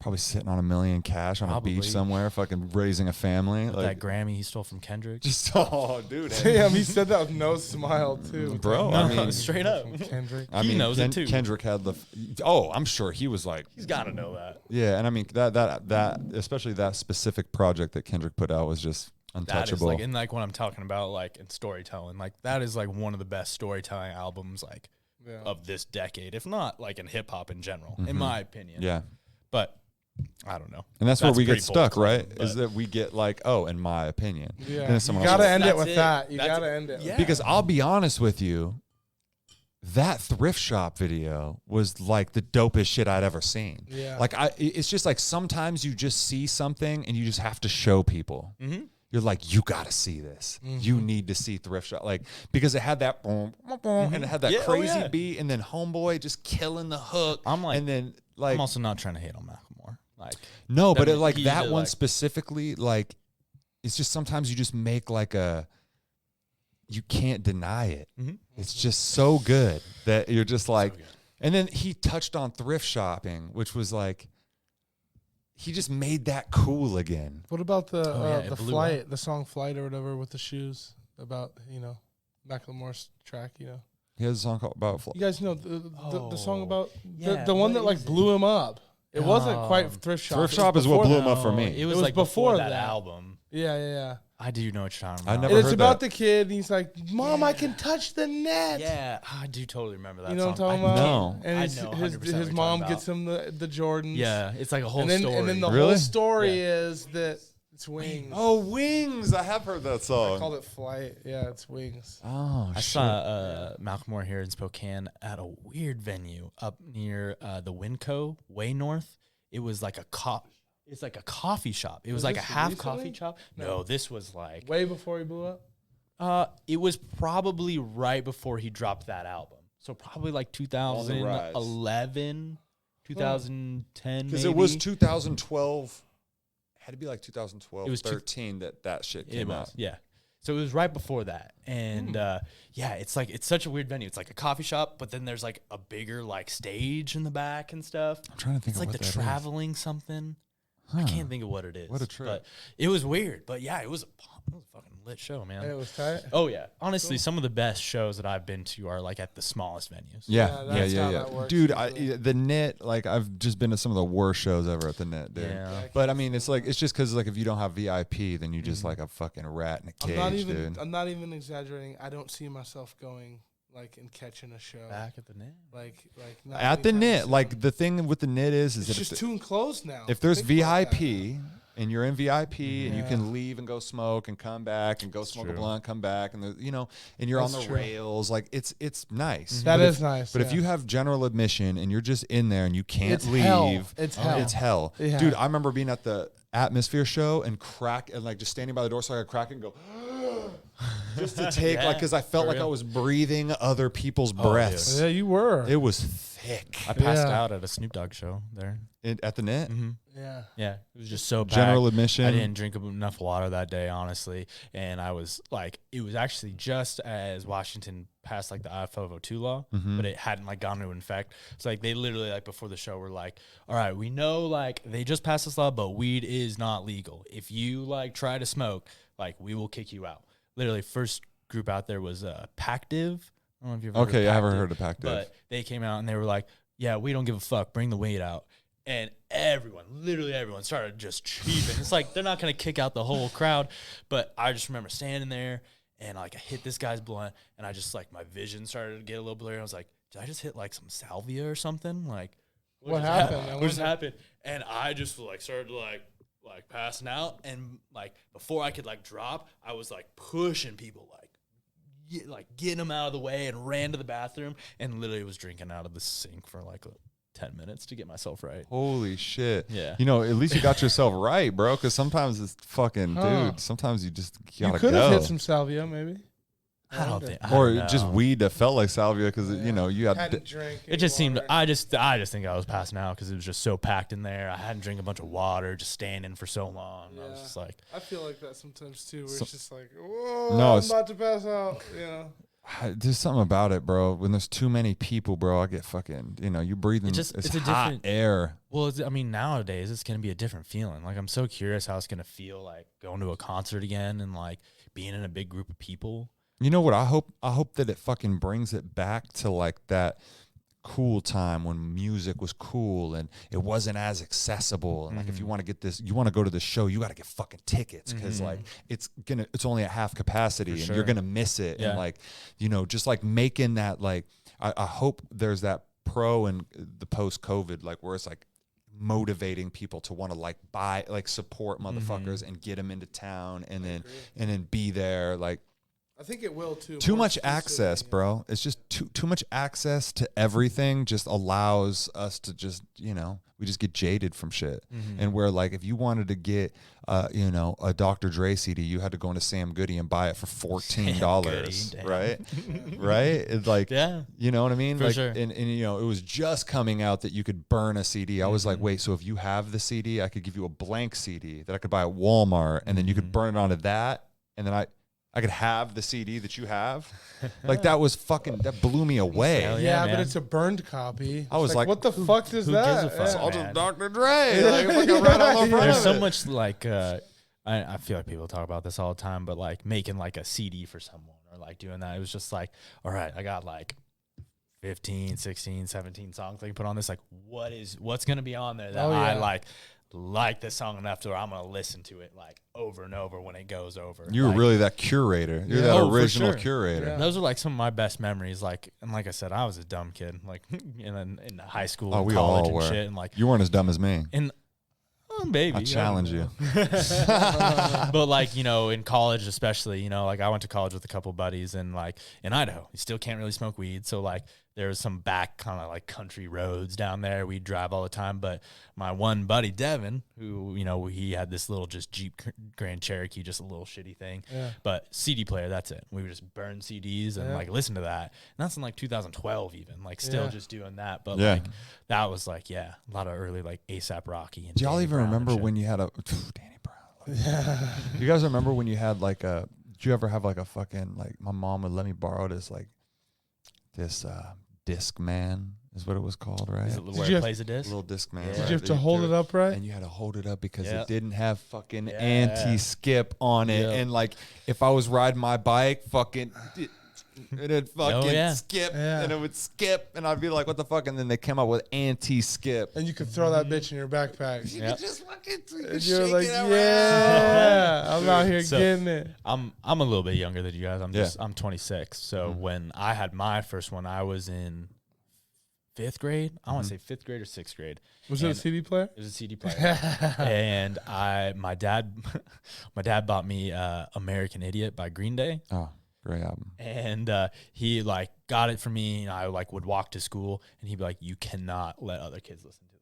Probably sitting on $1 million cash on a beach somewhere, fucking raising a family. With like that Grammy he stole from Kendrick. Dude. Damn, he said that with no smile too, bro. No, I mean, straight up. Kendrick. He knows it too. Kendrick had the. I'm sure he was like. He's got to know that. Yeah, and I mean that especially that specific project that Kendrick put out was just untouchable. That is like, and like what I'm talking about, like in storytelling, like that is like one of the best storytelling albums, like of this decade, if not like in hip hop in general, in my opinion. Yeah, but. I don't know. And that's where we get stuck, right? Is that we get like, in my opinion. Yeah. You gotta end it with that. You gotta end it. Yeah. Because I'll be honest with you, that thrift shop video was like the dopest shit I'd ever seen. Yeah. Like it's just like sometimes you just see something and you just have to show people. Mm-hmm. You're like, you gotta see this. Mm-hmm. You need to see thrift shop, like because it had that boom, boom, boom, and it had that crazy beat, and then Homeboy just killing the hook. I'm like, and then like, I'm also not trying to hate on Macklemore. Like, no, but it, like that one specifically, like it's just sometimes you just make like you can't deny it. Mm-hmm. It's just so good that you're just like, and then he touched on thrift shopping, which was like. He just made that cool again. What about the flight, the song "Flight" or whatever with the shoes? About Macklemore's track, He has a song called about flight. You guys know the song about the one that like blew him up. It wasn't quite thrift shop. Thrift shop is what blew him up for me. It was like before that album. Yeah. I do know what you're talking about. I never heard it's about the kid, and he's like, "Mom, I can touch the net." Yeah, I do totally remember that. You know song. what I'm talking about? No. And his mom gets him the Jordans. Yeah, it's like a whole story. And then the whole story is that it's Wings. Oh, Wings! I have heard that song. I called it Flight. Yeah, it's Wings. Oh, I saw Macklemore here in Spokane at a weird venue up near the Winco, way north. It was like It's like a coffee shop. It was like a half coffee shop. No, this was like way before he blew up. It was probably right before he dropped that album. So probably like 2011, 2010. Because it was 2012. Had to be like 2012. It was 13 that shit came out. Yeah. So it was right before that. And it's like it's such a weird venue. It's like a coffee shop, but then there's like a bigger like stage in the back and stuff. I'm trying to think it's of like what the traveling something. I can't think of what it is. What a trip. But it was weird. But yeah, it was a fucking lit show, man. It was tight. Oh yeah. Honestly, some of the best shows that I've been to are like at the smallest venues. Yeah. Dude, the Knit, like I've just been to some of the worst shows ever at the Knit, dude. Yeah. But I mean, it's like it's just because like if you don't have VIP, then you just like a fucking rat in a cage, dude. I'm not even exaggerating. I don't see myself going like and catching a show Back at the Knit. like At the Knit. Like the thing with the Knit is it's that just too enclosed now. if there's Think about that. VIP and you're in VIP and you can leave and go smoke and come back and go smoke a blunt, come back, and and you're That's on the true. rails, like it's nice. That is nice. But if you have general admission and you're just in there and you can't It's leave, hell. It's hell. It's hell. Yeah. Dude, I remember being at the Atmosphere show and like just standing by the door so I could crack it and go just to take like because I felt like I was breathing other people's breaths. Yeah, you were. It was thick. I passed out at a Snoop Dogg show there. At the Knit? Yeah. Yeah, it was just so packed. General admission. I didn't drink enough water that day, honestly, and I was like, it was actually just as Washington passed like the I-502 law, but it hadn't like gone into effect. So like they literally like before the show were like, all right, we know like they just passed this law, but weed is not legal. If you like try to smoke, like we will kick you out. Literally, first group out there was Pactive. I don't know if you've heard of I haven't Pactive, heard of Pactive. but they came out and they were like, yeah, we don't give a fuck. Bring the weed out. And literally everyone started just cheaping. It's like they're not going to kick out the whole crowd. But I just remember standing there and like I hit this guy's blunt and I just like my vision started to get a little blurry. I was like, did I just hit like some salvia or something? Like, What happened? What just happened? And I just like started like passing out. And like before I could like drop, I was like pushing people like getting them out of the way and ran to the bathroom and literally was drinking out of the sink for like 10 minutes to get myself right. Holy shit. Yeah. You know, at least you got yourself right, bro, because sometimes it's fucking, dude, sometimes you just gotta You could go. have hit some salvia, maybe. I don't think. Or I don't just know. weed that felt like salvia because, you know, you had Hadn't drank It just any seemed. water. I just think I was passing out because it was just so packed in there. I hadn't drank a bunch of water, just standing for so long. I was just like, I feel like that sometimes too, where it's just like, whoa, No, I'm it's- about to pass out. You know. there's something about it, bro. When there's too many people, bro, I get fucking, you know, you breathing it's a hot different- air. well, I mean, nowadays it's gonna be a different feeling. Like I'm so curious how it's gonna feel like going to a concert again and like being in a big group of people. You know what? I hope that it fucking brings it back to like that cool time when music was cool and it wasn't as accessible. And like if you want to get this, you want to go to the show, you got to get fucking tickets because like it's only at half capacity and you're gonna miss it. Yeah. And like, you know, just like making that like I hope there's that pro and the post COVID like where it's like motivating people to want to like buy like support motherfuckers and get them into town and then be there like. I think it will too. Too More much access, exclusivity. bro. It's just too much access to everything just allows us to just, you know, we just get jaded from shit. And where like if you wanted to get you know, a Dr. Dre CD, you had to go into Sam Goody and buy it for $14, right? Right? It's like you know what I mean? For like sure. and you know, it was just coming out that you could burn a CD. I was like, wait, so if you have the CD, I could give you a blank CD that I could buy at Walmart and then you could burn it onto that and then I could have the CD that you have. Like that was fucking, that blew me away. Hell Yeah, man. but it's a burned copy. I was It's like, what the fuck is who that? gives a fuck? Yeah. I'll man. just Dr. Dre. Like, fucking right on the front There's of so it. much like I feel like people talk about this all the time, but like making like a CD for someone or like doing that, it was just like, all right, I got like 15, 16, 17 songs I can put on this. Like what's gonna be on there that I like this song enough to where I'm gonna listen to it like over and over when it goes over. You were Like, really that curator. You're Yeah. that Oh, for original sure. curator. Yeah. those are like some of my best memories. Like and like I said, I was a dumb kid, like in high school, Oh, and we college all and were. shit, and like You weren't as dumb as me. and baby, I challenge you. But like, you know, in college especially, you know, like I went to college with a couple buddies and like in Idaho, you still can't really smoke weed. So like there's some back kind of like country roads down there. We drive all the time. But my one buddy, Devin, who, you know, he had this little just Jeep Grand Cherokee, just a little shitty thing. Yeah. But CD player, that's it. We would just burn CDs and like listen to that. And that's in like 2012 even, like still just doing that. But like that was like, a lot of early like ASAP Rocky. And Do y'all Danny even Brown and remember shit. when you had a Danny Brown? You guys remember when you had like a? Did you ever have like a fucking like? My mom would let me borrow this like this Discman, is what it was called, right? Is it where it plays a disc? Little disc man. Yeah. Right? Did you have to hold it up right? And you had to hold it up because Yep. it didn't have fucking Yeah. anti-skip on it. Yep. And like if I was riding my bike, it'd fucking skip and it would skip and I'd be like, what the fuck? And then they came up with anti-skip. And you could throw that bitch in your backpack. You could just fucking And shake you're like, it around. yeah, I'm out here So, getting it. I'm a little bit younger than you guys. I'm 26. So when I had my first one, I was in 5th grade. I want to say 5th grade or 6th grade. Was it a CD player? It was a CD player. And my dad bought me American Idiot by Green Day. Oh, great album. And he like got it for me, and I like would walk to school, and he'd be like, "You cannot let other kids listen to this.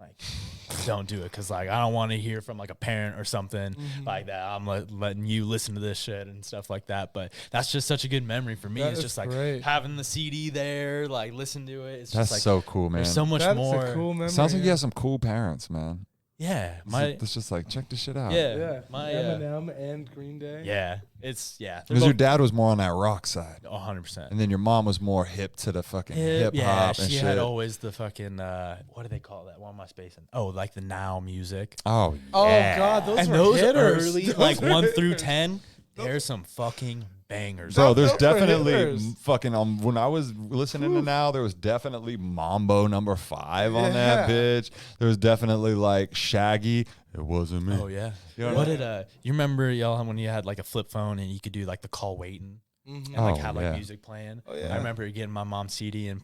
Like, don't do it, because like I don't want to hear from like a parent or something like that. I'm letting you listen to this shit and stuff like that." But that's just such a good memory for me. It's just like having the CD there, like listen to it. It's That's just like so cool, man. there's so much more. A cool memory. Sounds like you have some cool parents, man. Yeah, It's just like, check this shit out. yeah, my Eminem and Green Day. yeah, Because your dad was more on that rock side. 100%. And then your mom was more hip to the fucking hip Yeah, hop and she shit. had always the fucking what do they call that? Why am I spacing? Oh, like the now music. Oh, Oh yeah. God, those And were those hitters. early, Those like were 1 through hitters. 10, there's some fucking bangers. Bro, there's Those were definitely hitters. fucking when I was listening to Now, there was definitely Mambo number 5 on that bitch. There was definitely like Shaggy. It wasn't me. Oh yeah. You know What what did you remember y'all when you had like a flip phone and you could do like the call waiting and like have like music playing? Oh, yeah. I remember getting my mom's CD and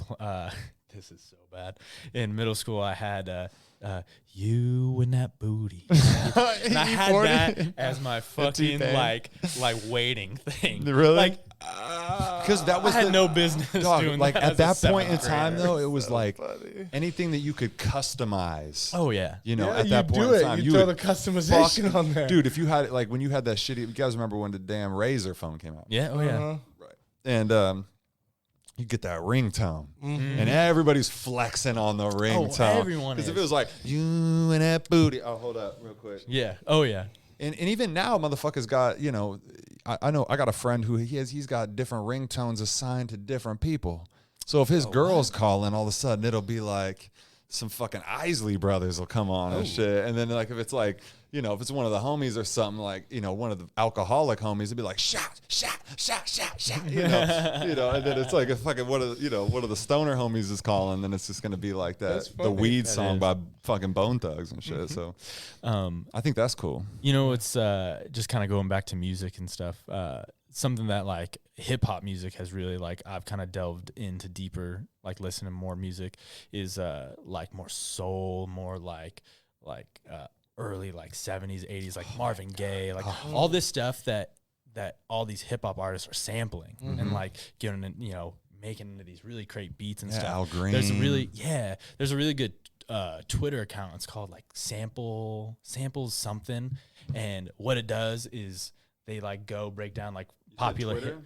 this is so bad. In middle school, I had you and that booty. And I had that as my fucking like waiting thing. Really? Like, because that was I had no business doing like that at as a that point in 7th time grader. though, it was like anything that you could customize. Oh yeah. You know, Yeah, at that you point do in it. time, You throw would the customization fuck- on there. Dude, if you had like when you had that shitty, you guys remember when the damn Razor phone came out? Yeah. Oh yeah. Uh-huh. And you get that ringtone, and everybody's flexing on the ringtone. everyone Because if is. it was like you and that booty, oh, hold up, real quick. Yeah. Oh yeah. And even now, motherfuckers got, you know, I know I got a friend who he's got different ringtones assigned to different people. So if his girl's calling, all of a sudden it'll be like some fucking Isley Brothers will come on and shit. And then like if it's like, you know, if it's one of the homies or something like, you know, one of the alcoholic homies, it'd be like shot, shot, shot, shot, shot, you know, and then it's like a fucking one of the stoner homies is calling, then it's just gonna be like That's that the funny. weed That song is. by fucking Bone Thugs and shit. So I think that's cool. You know, it's just kind of going back to music and stuff. Something that like hip hop music has really like I've kind of delved into deeper, like listening to more music is like more soul, more like early like 70s, 80s, like Marvin Gaye, like all this stuff that all these hip hop artists are sampling and like getting in, you know, making into these really great beats and stuff. Al Green. There's a really good Twitter account. It's called like samples something, and what it does is they like go break down like popular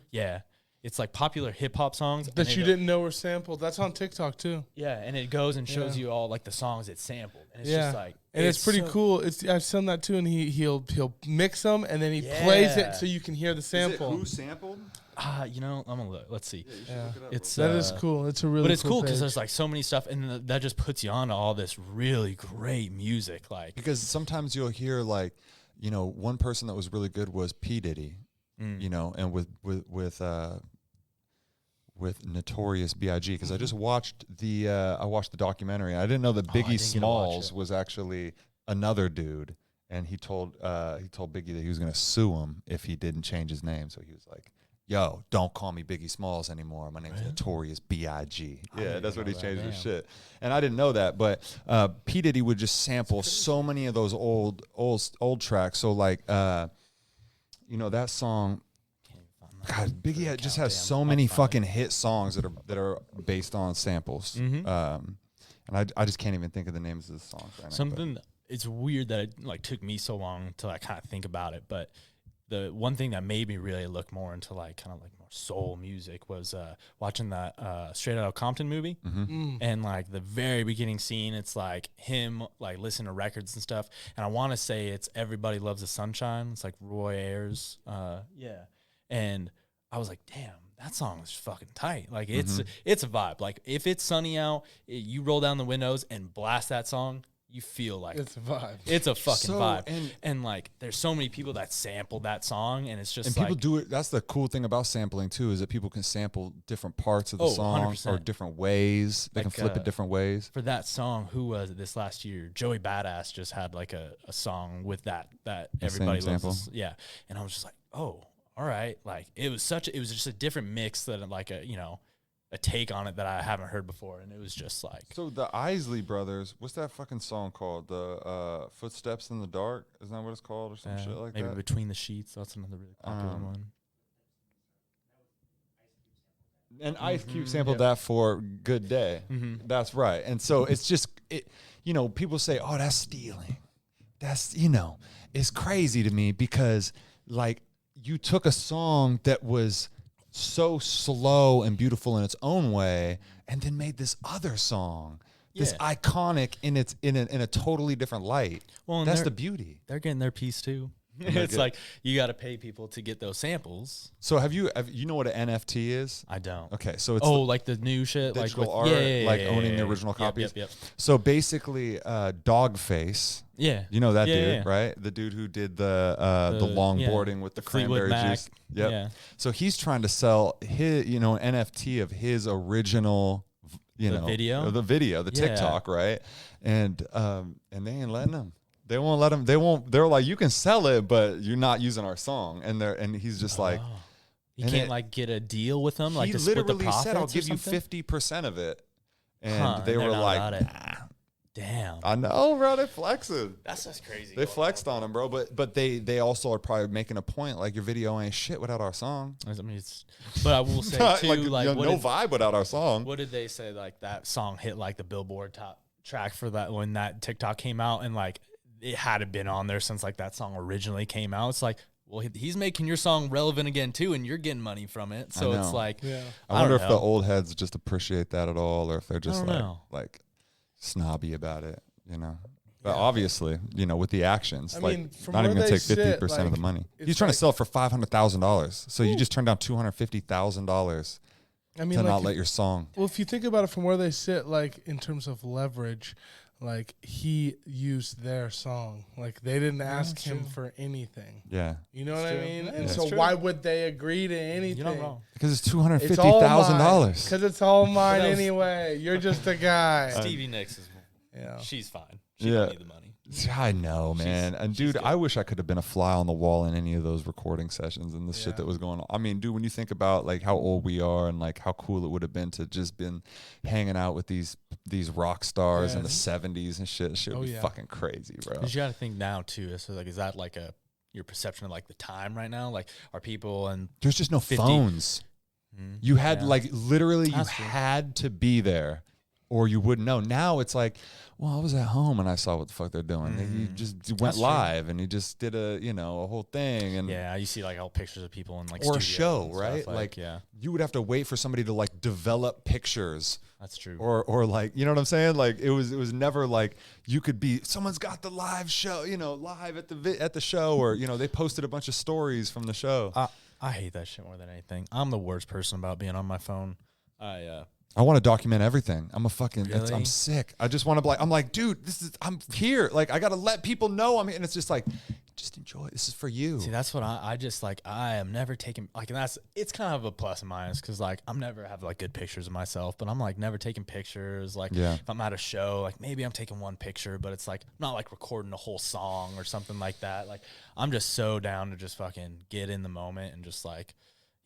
it's like popular hip hop songs That you didn't know were sampled. That's on TikTok too. and it goes and shows you all like the songs it sampled, and it's just like and it's pretty so- cool. I've seen that too, and he'll mix them and then he plays it so you can hear the sample. sampled? you know, I'm gonna look. Let's see. It's That is cool. It's a really but it's cool because page. there's like so many stuff, and that just puts you on to all this really great music. Like Because sometimes you'll hear like, you know, one person that was really good was P Diddy, you know, and with Notorious B.I.G. Because I just watched the documentary. I didn't know that I Biggie didn't get to watch Smalls it. was actually another dude, and he told Biggie that he was going to sue him if he didn't change his name. So he was like, "Yo, don't call me Biggie Smalls anymore. My name's Notorious B.I.G." Yeah, that's what he changed his shit. And I didn't know that, but P Diddy would just sample so many of those old tracks. So like, you know, that song. God, Biggie just has so many fucking hit songs that are based on samples, and I just can't even think of the names of the songs right now. something. It's weird that it like took me so long until I kind of think about it, but the one thing that made me really look more into like kind of like more soul music was watching that Straight Outta Compton movie, and like the very beginning scene, it's like him like listening to records and stuff, and I want to say it's Everybody Loves the Sunshine. It's like Roy Ayers, and I was like, damn, that song is fucking tight. Like it's a vibe. Like if it's sunny out, you roll down the windows and blast that song, you feel like it's a vibe. It's a fucking vibe. And like there's so many people that sampled that song, and it's just and like, people do it. That's the cool thing about sampling too, is that people can sample different parts of the song 100%. or different ways. They can flip it different ways. For that song, who was it this last year? Joey Badass just had like a song with that everybody loves. Yeah. And I was just like, oh, all right. Like it was just a different mix than like a take on it that I haven't heard before. And it was just like. So the Isley Brothers, what's that fucking song called? The Footsteps in the Dark? Isn't that what it's called or some shit like that? Maybe Between the Sheets. That's another really popular one. And Ice Cube sampled that for Good Day. That's right. And so it's just, people say, oh, that's stealing. That's, it's crazy to me because like you took a song that was so slow and beautiful in its own way and then made this other song, this iconic in a totally different light. Well, that's the beauty. They're getting their piece too. It's like you got to pay people to get those samples. So have you know what an NFT is? I don't. Okay, so it's like the new shit, digital like art, owning the original copies. Yep. So basically, Dogface. Yeah, you know that dude, right? The dude who did the longboarding with the cranberry juice. Yep. Yeah. So he's trying to sell his, an NFT of his original, the TikTok, right? And they ain't letting him. They won't let him. They're like, you can sell it, but you're not using our song. And he's just like, you can't get a deal with them. Like he to split the literally said, "I'll give you 50% of it," and they were like, nah. Damn. I know, bro. They flexing. That's just crazy. They flexed on him, bro. But they also are probably making a point like your video ain't shit without our song. I mean, but I will say too, no vibe without our song. What did they say? Like that song hit like the Billboard top track for that when that TikTok came out, and like it hadn't been on there since like that song originally came out. It's like, well, he's making your song relevant again too, and you're getting money from it. So it's like, I wonder if the old heads just appreciate that at all, or if they're just like snobby about it, But obviously, with the actions, not even gonna take 50% of the money. He's trying to sell it for $500,000, so you just turned down $250,000 to not let your song. Well, if you think about it from where they sit, like in terms of leverage. Like he used their song. Like they didn't ask him for anything. Yeah. You know what I mean? Yeah, and so why would they agree to anything? You're not wrong. Because it's $250,000. Because it's all mine anyway. You're just a guy. Stevie Nicks is she's fine. She don't need the money. I know, man. And dude, I wish I could have been a fly on the wall in any of those recording sessions and the shit that was going on. I mean, dude, when you think about like how old we are and like how cool it would have been to just been hanging out with these rock stars in the 70s and shit would be fucking crazy, bro. Because you got to think now too. So like, is that like your perception of like the time right now? Like, are people and there's just no 50? Phones. You had like literally had to be there. Or you wouldn't know. Now it's like, well, I was at home and I saw what the fuck they're doing. He just went live and he just did a whole thing. And you see like all pictures of people in like or a show, right? Like you would have to wait for somebody to like develop pictures. That's true. Or like, you know what I'm saying? Like it was never like you could be someone's got the live show, live at the show, or they posted a bunch of stories from the show. I hate that shit more than anything. I'm the worst person about being on my phone. I want to document everything. I'm a fucking, really? I'm sick. I just want to I'm like, dude, I'm here. Like, I got to let people know I'm here. And it's just like, just enjoy it. This is for you. See, that's what I just like, I am never taking, like, and it's kind of a plus and minus. Cause like, I'm never have like good pictures of myself, but I'm like never taking pictures. Like if I'm at a show, like maybe I'm taking one picture, but it's like, I'm not like recording a whole song or something like that. Like I'm just so down to just fucking get in the moment and just like,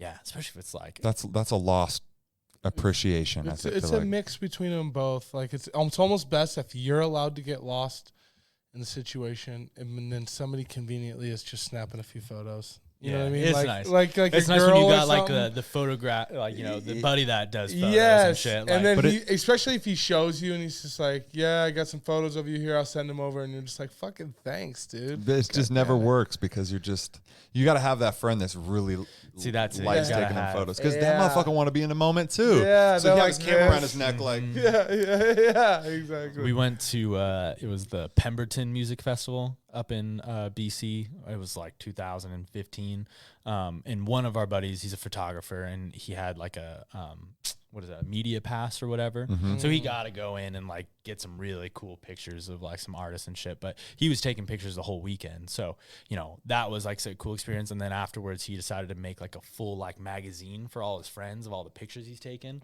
especially if it's like, that's a lost appreciation. It's a mix between them both. Like it's almost best if you're allowed to get lost in the situation, and then somebody conveniently is just snapping a few photos. You know what I mean? It's like, nice. Like it's nice when you got like the photograph, like the buddy that does photos and shit. Like, and then especially if he shows you and he's just like, I got some photos of you here. I'll send them over, and you're just like, fucking thanks, dude. It just never works because you got to have that friend that's really likes taking them photos because that motherfucker want to be in the moment too. Yeah, so he has his camera around his neck, like yeah, exactly. We went to it was the Pemberton Music Festival up in BC. It was like 2015. And one of our buddies, he's a photographer, and he had like a media pass or whatever. So he got to go in and like get some really cool pictures of like some artists and shit. But he was taking pictures the whole weekend, so that was like a cool experience. And then afterwards, he decided to make like a full like magazine for all his friends of all the pictures he's taken,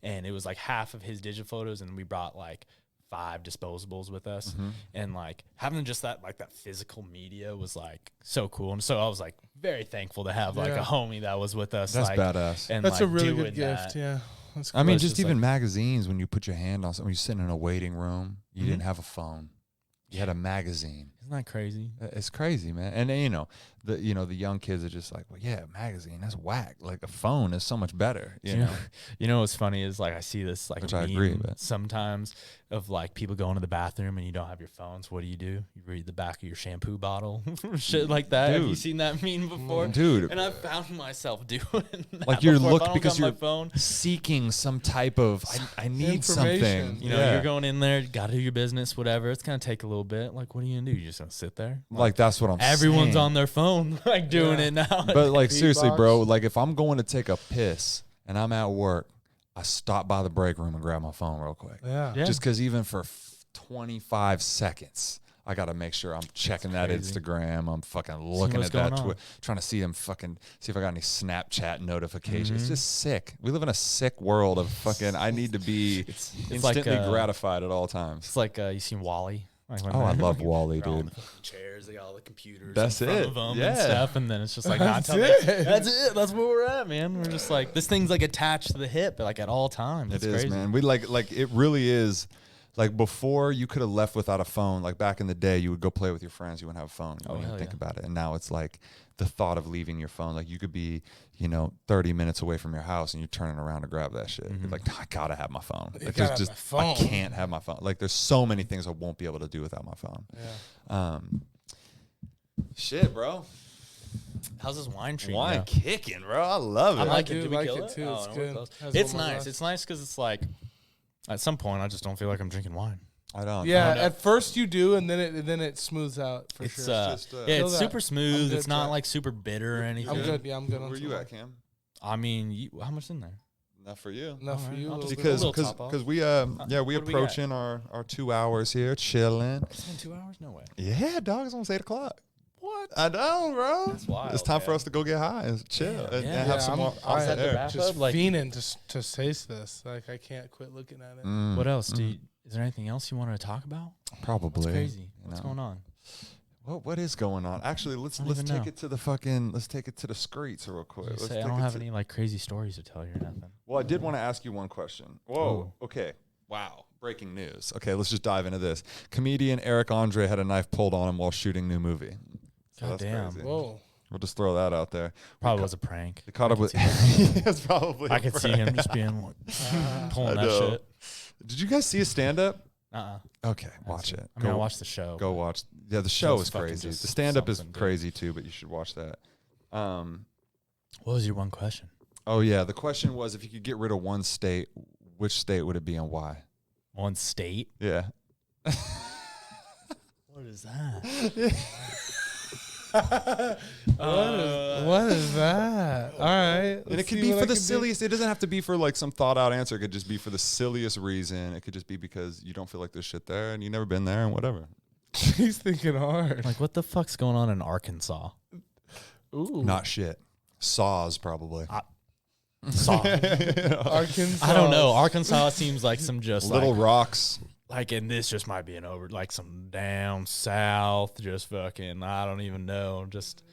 and it was like half of his digital photos, and we brought like 5 disposables with us, and like having just that physical media was like so cool. And so I was like very thankful to have like a homie that was with us. That's like, badass. And that's like a really doing good gift. that. Yeah. I mean, just just even like, magazines, when you put your hand on something, you're sitting in a waiting room, you didn't have a phone. You had a magazine. Isn't that crazy? It's crazy, man. And then, the young kids are just like, well, yeah, magazine, that's whack. Like a phone is so much better. You know What's funny is like I see this like Which I agree with. sometimes of like people going to the bathroom and you don't have your phones. What do? You read the back of your shampoo bottle, shit like that. Dude. Have you seen that meme before, dude? And I've found myself doing that Like you're looking because you're phone. seeking some type of I need something. You're going in there, got to do your business, whatever. It's gonna take a little bit. Like, what are you gonna do? You're just gonna sit there? Like that's what I'm saying. Everyone's on their phone, like doing it now. But like seriously, bro, like if I'm going to take a piss and I'm at work, I stop by the break room and grab my phone real quick. Yeah. Just because even for 25 seconds, I got to make sure I'm checking that Instagram. I'm fucking looking at that Twitter, trying to see if I got any Snapchat notifications. It's just sick. We live in a sick world of fucking, I need to be instantly gratified at all times. It's like, you seen Wall-E? Like I love Wall-E, dude. Chairs, they got all the computers. That's in front it. of them Yeah. and stuff, and then it's just like That's it. That's it. That's where we're at, man. We're just like this thing's like attached to the hip, like at all times. It's crazy, man. We like it really is. Like before, you could have left without a phone. Like back in the day, you would go play with your friends. You wouldn't have a phone. You wouldn't even think about it. And now it's like the thought of leaving your phone. Like you could be, 30 minutes away from your house and you're turning around to grab that shit. You're like, I gotta have my phone. Like, there's I can't have my phone. Like there's so many things I won't be able to do without my phone. Yeah. Shit, bro. How's this wine treating Wine you? kicking, bro. I love it. I like I it. do Did we like kill it too. It's no, good. It's nice. It's nice because it's like at some point I just don't feel like I'm drinking wine. I don't. Yeah, I don't at first you do, and then it smooths out for It's sure. it's super smooth. good, It's not Jack. like super bitter or anything. I'm good. Yeah, I'm good. Where you at, Cam? I mean, how much in there? Not for you. Enough for Alright, you. I'll a just little bit. Because we what do we approaching our 2 hours here, chilling. It's been 2 hours? No way. Yeah, dog, it's almost 8 o'clock. What? I know, bro. That's wild. It's time for man. us to go get high and chill and yeah. have some more. I Set the am wrap just up, like- fiending to taste this. Like I can't quit looking at it. What else? Is there anything else you wanted to talk about? Probably. What's crazy? What's going on? What is going on? Actually, let's take it to the streets real quick. I don't have any like crazy stories to tell you or nothing. Well, I did want to ask you one question. Whoa. Okay. Wow. Breaking news. Okay, let's just dive into this. Comedian Eric Andre had a knife pulled on him while shooting new movie. So God damn. crazy. Whoa. We'll just throw that out there. Probably was a prank. They caught up with. It's probably. I could see him just being like pulling that shit. Did you guys see a stand-up? Okay, watch it. I mean, I watched the show. Go watch. Yeah, the show is fucking crazy. The just stand-up is something, dude. crazy too, but you should watch that. What was your one question? Oh yeah, the question was if you could get rid of one state, which state would it be and why? One state? Yeah. What is that? What is that? All right. And it could be for the silliest. It doesn't have to be for like some thought out answer. It could just be for the silliest reason. It could just be because you don't feel like there's shit there and you've never been there and whatever. He's thinking hard. Like, what the fuck's going on in Arkansas? Ooh. Not shit. Saws probably. Arkansas. I don't know. Arkansas seems like some just Little rocks. like, and this just might be an over, like some down south, just fucking, I don't even know.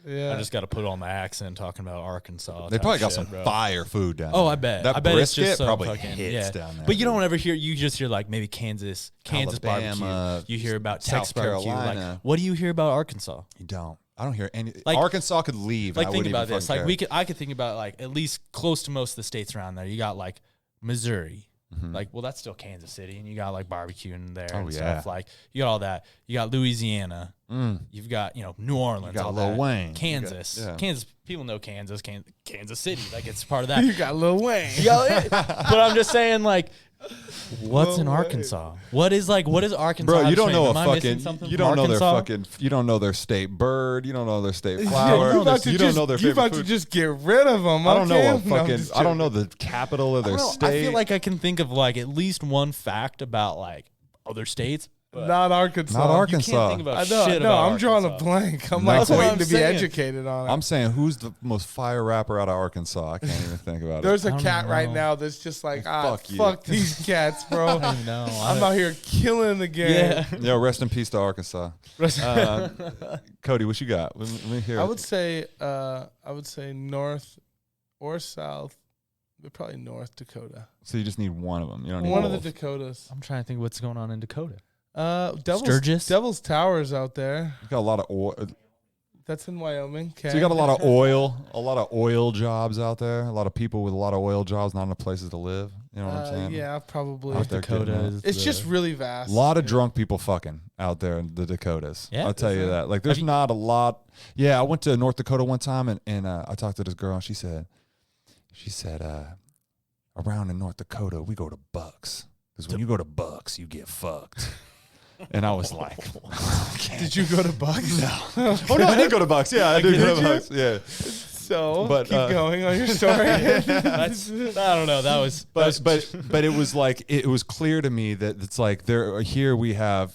Yeah. I just got to put on the accent talking about Arkansas. They type probably got shit, some bro. fire food down Oh, there. I bet. That I bet it's brisket just some probably fucking, hits down there. But you dude. don't ever hear, you just hear like maybe Kansas Alabama, barbecue. You hear about South Texas barbecue. Carolina. Like, what do you hear about Arkansas? You don't. I don't hear any. Like- Arkansas could leave. Like, and I think wouldn't about even this. fucking Like, care. I could think about like at least close to most of the states around there. You got like Missouri. Like, well, that's still Kansas City, and you got like barbecue in there and yeah. stuff. Like, you got all that. You got Louisiana. You've got, New Orleans, got all Lil that. Wayne. Kansas. Kansas, people know Kansas, Kansas City. Like, it's part of that. You got Lil Wayne. But I'm just saying, like, what's in Arkansas? What is Arkansas? Bro, you don't know Am I missing something you from don't know Arkansas? you don't know their state bird, you don't know their state flower, you don't know their You favorite about food. to just get rid of them. I don't know okay? what fucking, I don't know the capital of their state. I feel like I can think of like at least one fact about like other states. Not Arkansas. Not You Arkansas. can't think about I know. shit No, about I'm drawing a Arkansas. blank. I'm No. like That's what waiting I'm to be saying. educated on it. I'm saying, who's the most fire rapper out of Arkansas? I can't even think about There's it. a don't cat right know. now that's just like, Fuck you. fuck these cats, bro. I don't know. I'm out here killing the game. Yeah. Yo, rest in peace to Arkansas. Cody, what you got? Let me hear I it. would say north or south, but probably North Dakota. So you just need one of them. You don't need One of both. the Dakotas. I'm trying to think what's going on in Dakota. Devil's, Devil's Tower's out there. You got a lot of oil. That's in Wyoming. So you got a lot of oil jobs out there. A lot of people with a lot of oil jobs, not enough places to live. You know what I'm saying? Yeah, probably. Out there Dakota getting it. is It's just really vast. A lot of drunk people fucking out there in the Dakotas. Yeah? I'll tell you that. Like, there's not a lot. Yeah, I went to North Dakota one time, and I talked to this girl, and she said, around in North Dakota, we go to Bucks. Because when you go to Bucks, you get fucked. And I was like, Did you go to Bucks? No. oh, no, I did go to Bucks. Yeah, I did go to Bucks. Yeah. So, But, keep going on your story. I don't know. That was But it was like, it was clear to me that it's like here we have,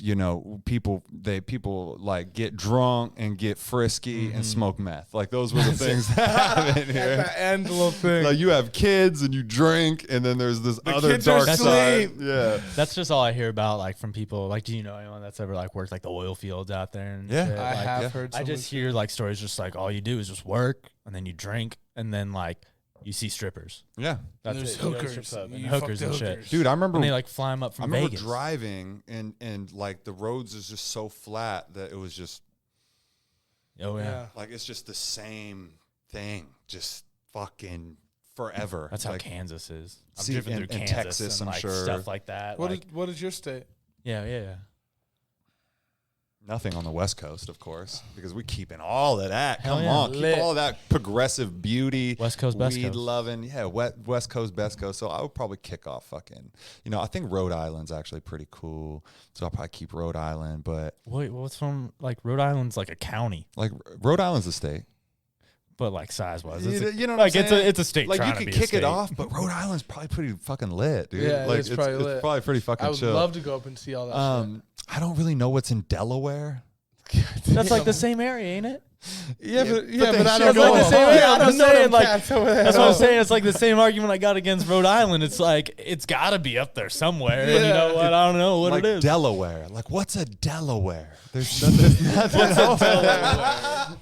people like get drunk and get frisky and smoke meth. Like, those were the things that happen here. The end little thing. Like, you have kids and you drink, and then there's this other kids are dark side. asleep. Yeah. That's just all I hear about, like, from people. Like, do you know anyone that's ever like worked like the oil fields out there? And Yeah. shit? I Like, have heard I just someone hear like stories just like all you do is just work and then you drink and then like you see strippers. Yeah. That's There's it. You go to hookers. strip club and You hookers fuck and the shit. hookers. Dude, I remember And they like fly them up I from remember Vegas. driving and like the roads is just so flat that it was just Oh yeah. like it's just the same thing, just fucking forever. That's how like, Kansas is. I've See, driven in- through in Kansas Texas, and I'm like sure. stuff like that. What is your state? Yeah. Nothing on the West Coast, of course, because we're keeping all of that. Hell Come yeah. on, Lit. keep all of that progressive beauty, West Coast, best weed coast. loving. Yeah, West Coast, best coast. So I would probably kick off fucking. I think Rhode Island's actually pretty cool. So I'll probably keep Rhode Island, but Wait, what's from like Rhode Island's like a county, like Rhode Island's a state. but like size wise, You know what like I'm saying? it's a state. Like, trying you to could be a kick it state. off, but Rhode Island's probably pretty fucking lit, dude. Yeah, like it's probably lit. It's probably pretty fucking I would chill. love to go up and see all that I don't really know what's in Delaware. That's like the same area, ain't it? shit. they but I shit don't That's know. like the them. same. Yeah, I I'm don't just know saying, them like, cats over there. that's what I'm saying. It's like the same argument I got against Rhode Island. It's like it's got to be up there somewhere. And you know what? I don't know what Like it is. Delaware. Like, what's a Delaware? There's nothing.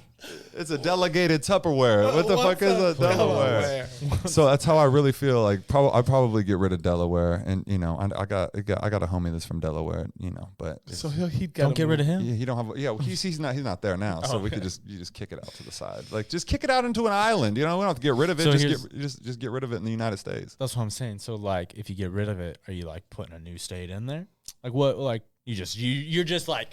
It's a delegated Tupperware. What the fuck is a Delaware? So that's how I really feel. Like, I'd probably get rid of Delaware, and I got a homie that's from Delaware. But So he'd Don't get rid of him. he don't have. Yeah, well, he's not there now. So we okay. could just kick it out to the side. Like, just kick it out into an island. We don't have to get rid of it. So Just get rid of it in the United States. That's what I'm saying. So like, if you get rid of it, are you like putting a new state in there? Like what? Like you're just like.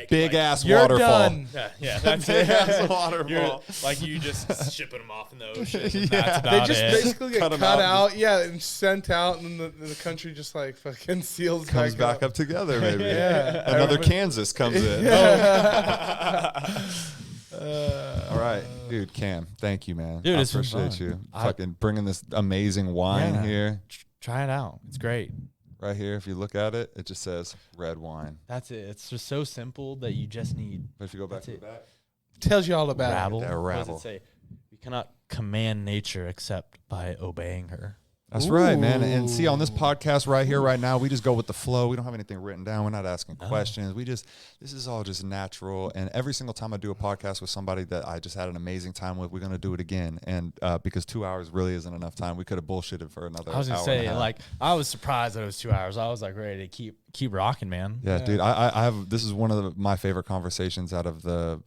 Big ass You're waterfall. done. Yeah, that's Big it. ass waterfall. You're, like you just shipping them off in the ocean. And Yeah. that's They about just it. basically get Cut cut 'em out. out, and sent out, and then the country just like fucking seals Comes back up together, maybe. Yeah. Another Kansas comes in. All right, dude, Cam, thank you, man. Dude, I it's been appreciate fun. you fucking bringing this amazing wine Yeah. here. Try it out. It's great. Right here, if you look at it, it just says red wine. That's it. It's just so simple that you just need But if you go back That's to the it. back, Tells you all about rabble. that What does rabble. it say? We cannot command nature except by obeying her. that's right, man. And Ooh. see, on this podcast right here, right now, we just go with the flow. We don't have anything written down. We're not asking questions. This is all just natural. And every single time I do a podcast with somebody that I just had an amazing time with, we're going to do it again. And because 2 hours really isn't enough time, we could have bullshitted for another I was gonna hour and a say, half. like, I was surprised that it was 2 hours. I was like ready to keep rocking, man. Yeah, dude. I have. This is one of my favorite conversations out of the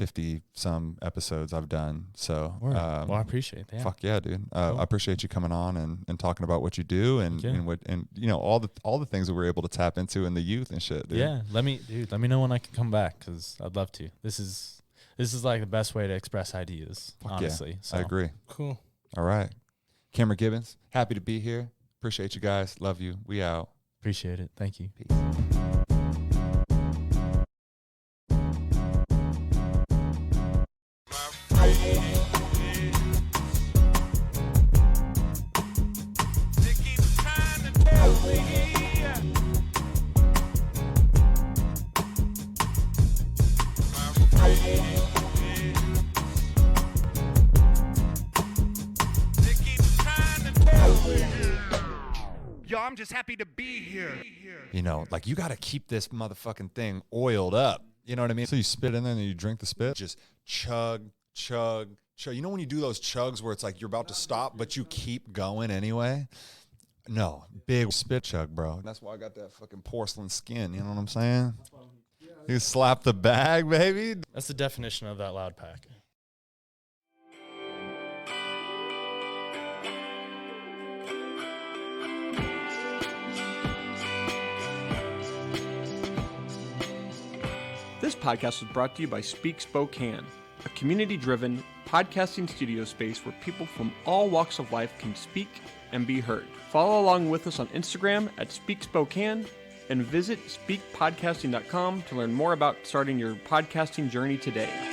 50 some episodes I've done. So, well, I appreciate that. Fuck yeah, dude. Cool. I appreciate you coming on and talking about what you do and you know, all the things that we're able to tap into in the youth and shit, dude. Yeah. Let me know when I can come back, because I'd love to. This is like the best way to express ideas, honestly. Yeah, so. I agree. Cool. All right. Cameron Gibbons, happy to be here. Appreciate you guys. Love you. We out. Appreciate it. Thank you. Peace. Yo, I'm just happy to be here. You know, like you got to keep this motherfucking thing oiled up. You know what I mean? So you spit in there and then you drink the spit. Just chug, chug, chug. You know when you do those chugs where it's like you're about to stop, but you keep going anyway? No, big spit chug, bro. That's why I got that fucking porcelain skin. You know what I'm saying? You slap the bag, baby. That's the definition of that loud pack. This podcast was brought to you by Speak Spokane, a community-driven podcasting studio space where people from all walks of life can speak and be heard. Follow along with us on Instagram at Speak Spokane and visit speakpodcasting.com to learn more about starting your podcasting journey today.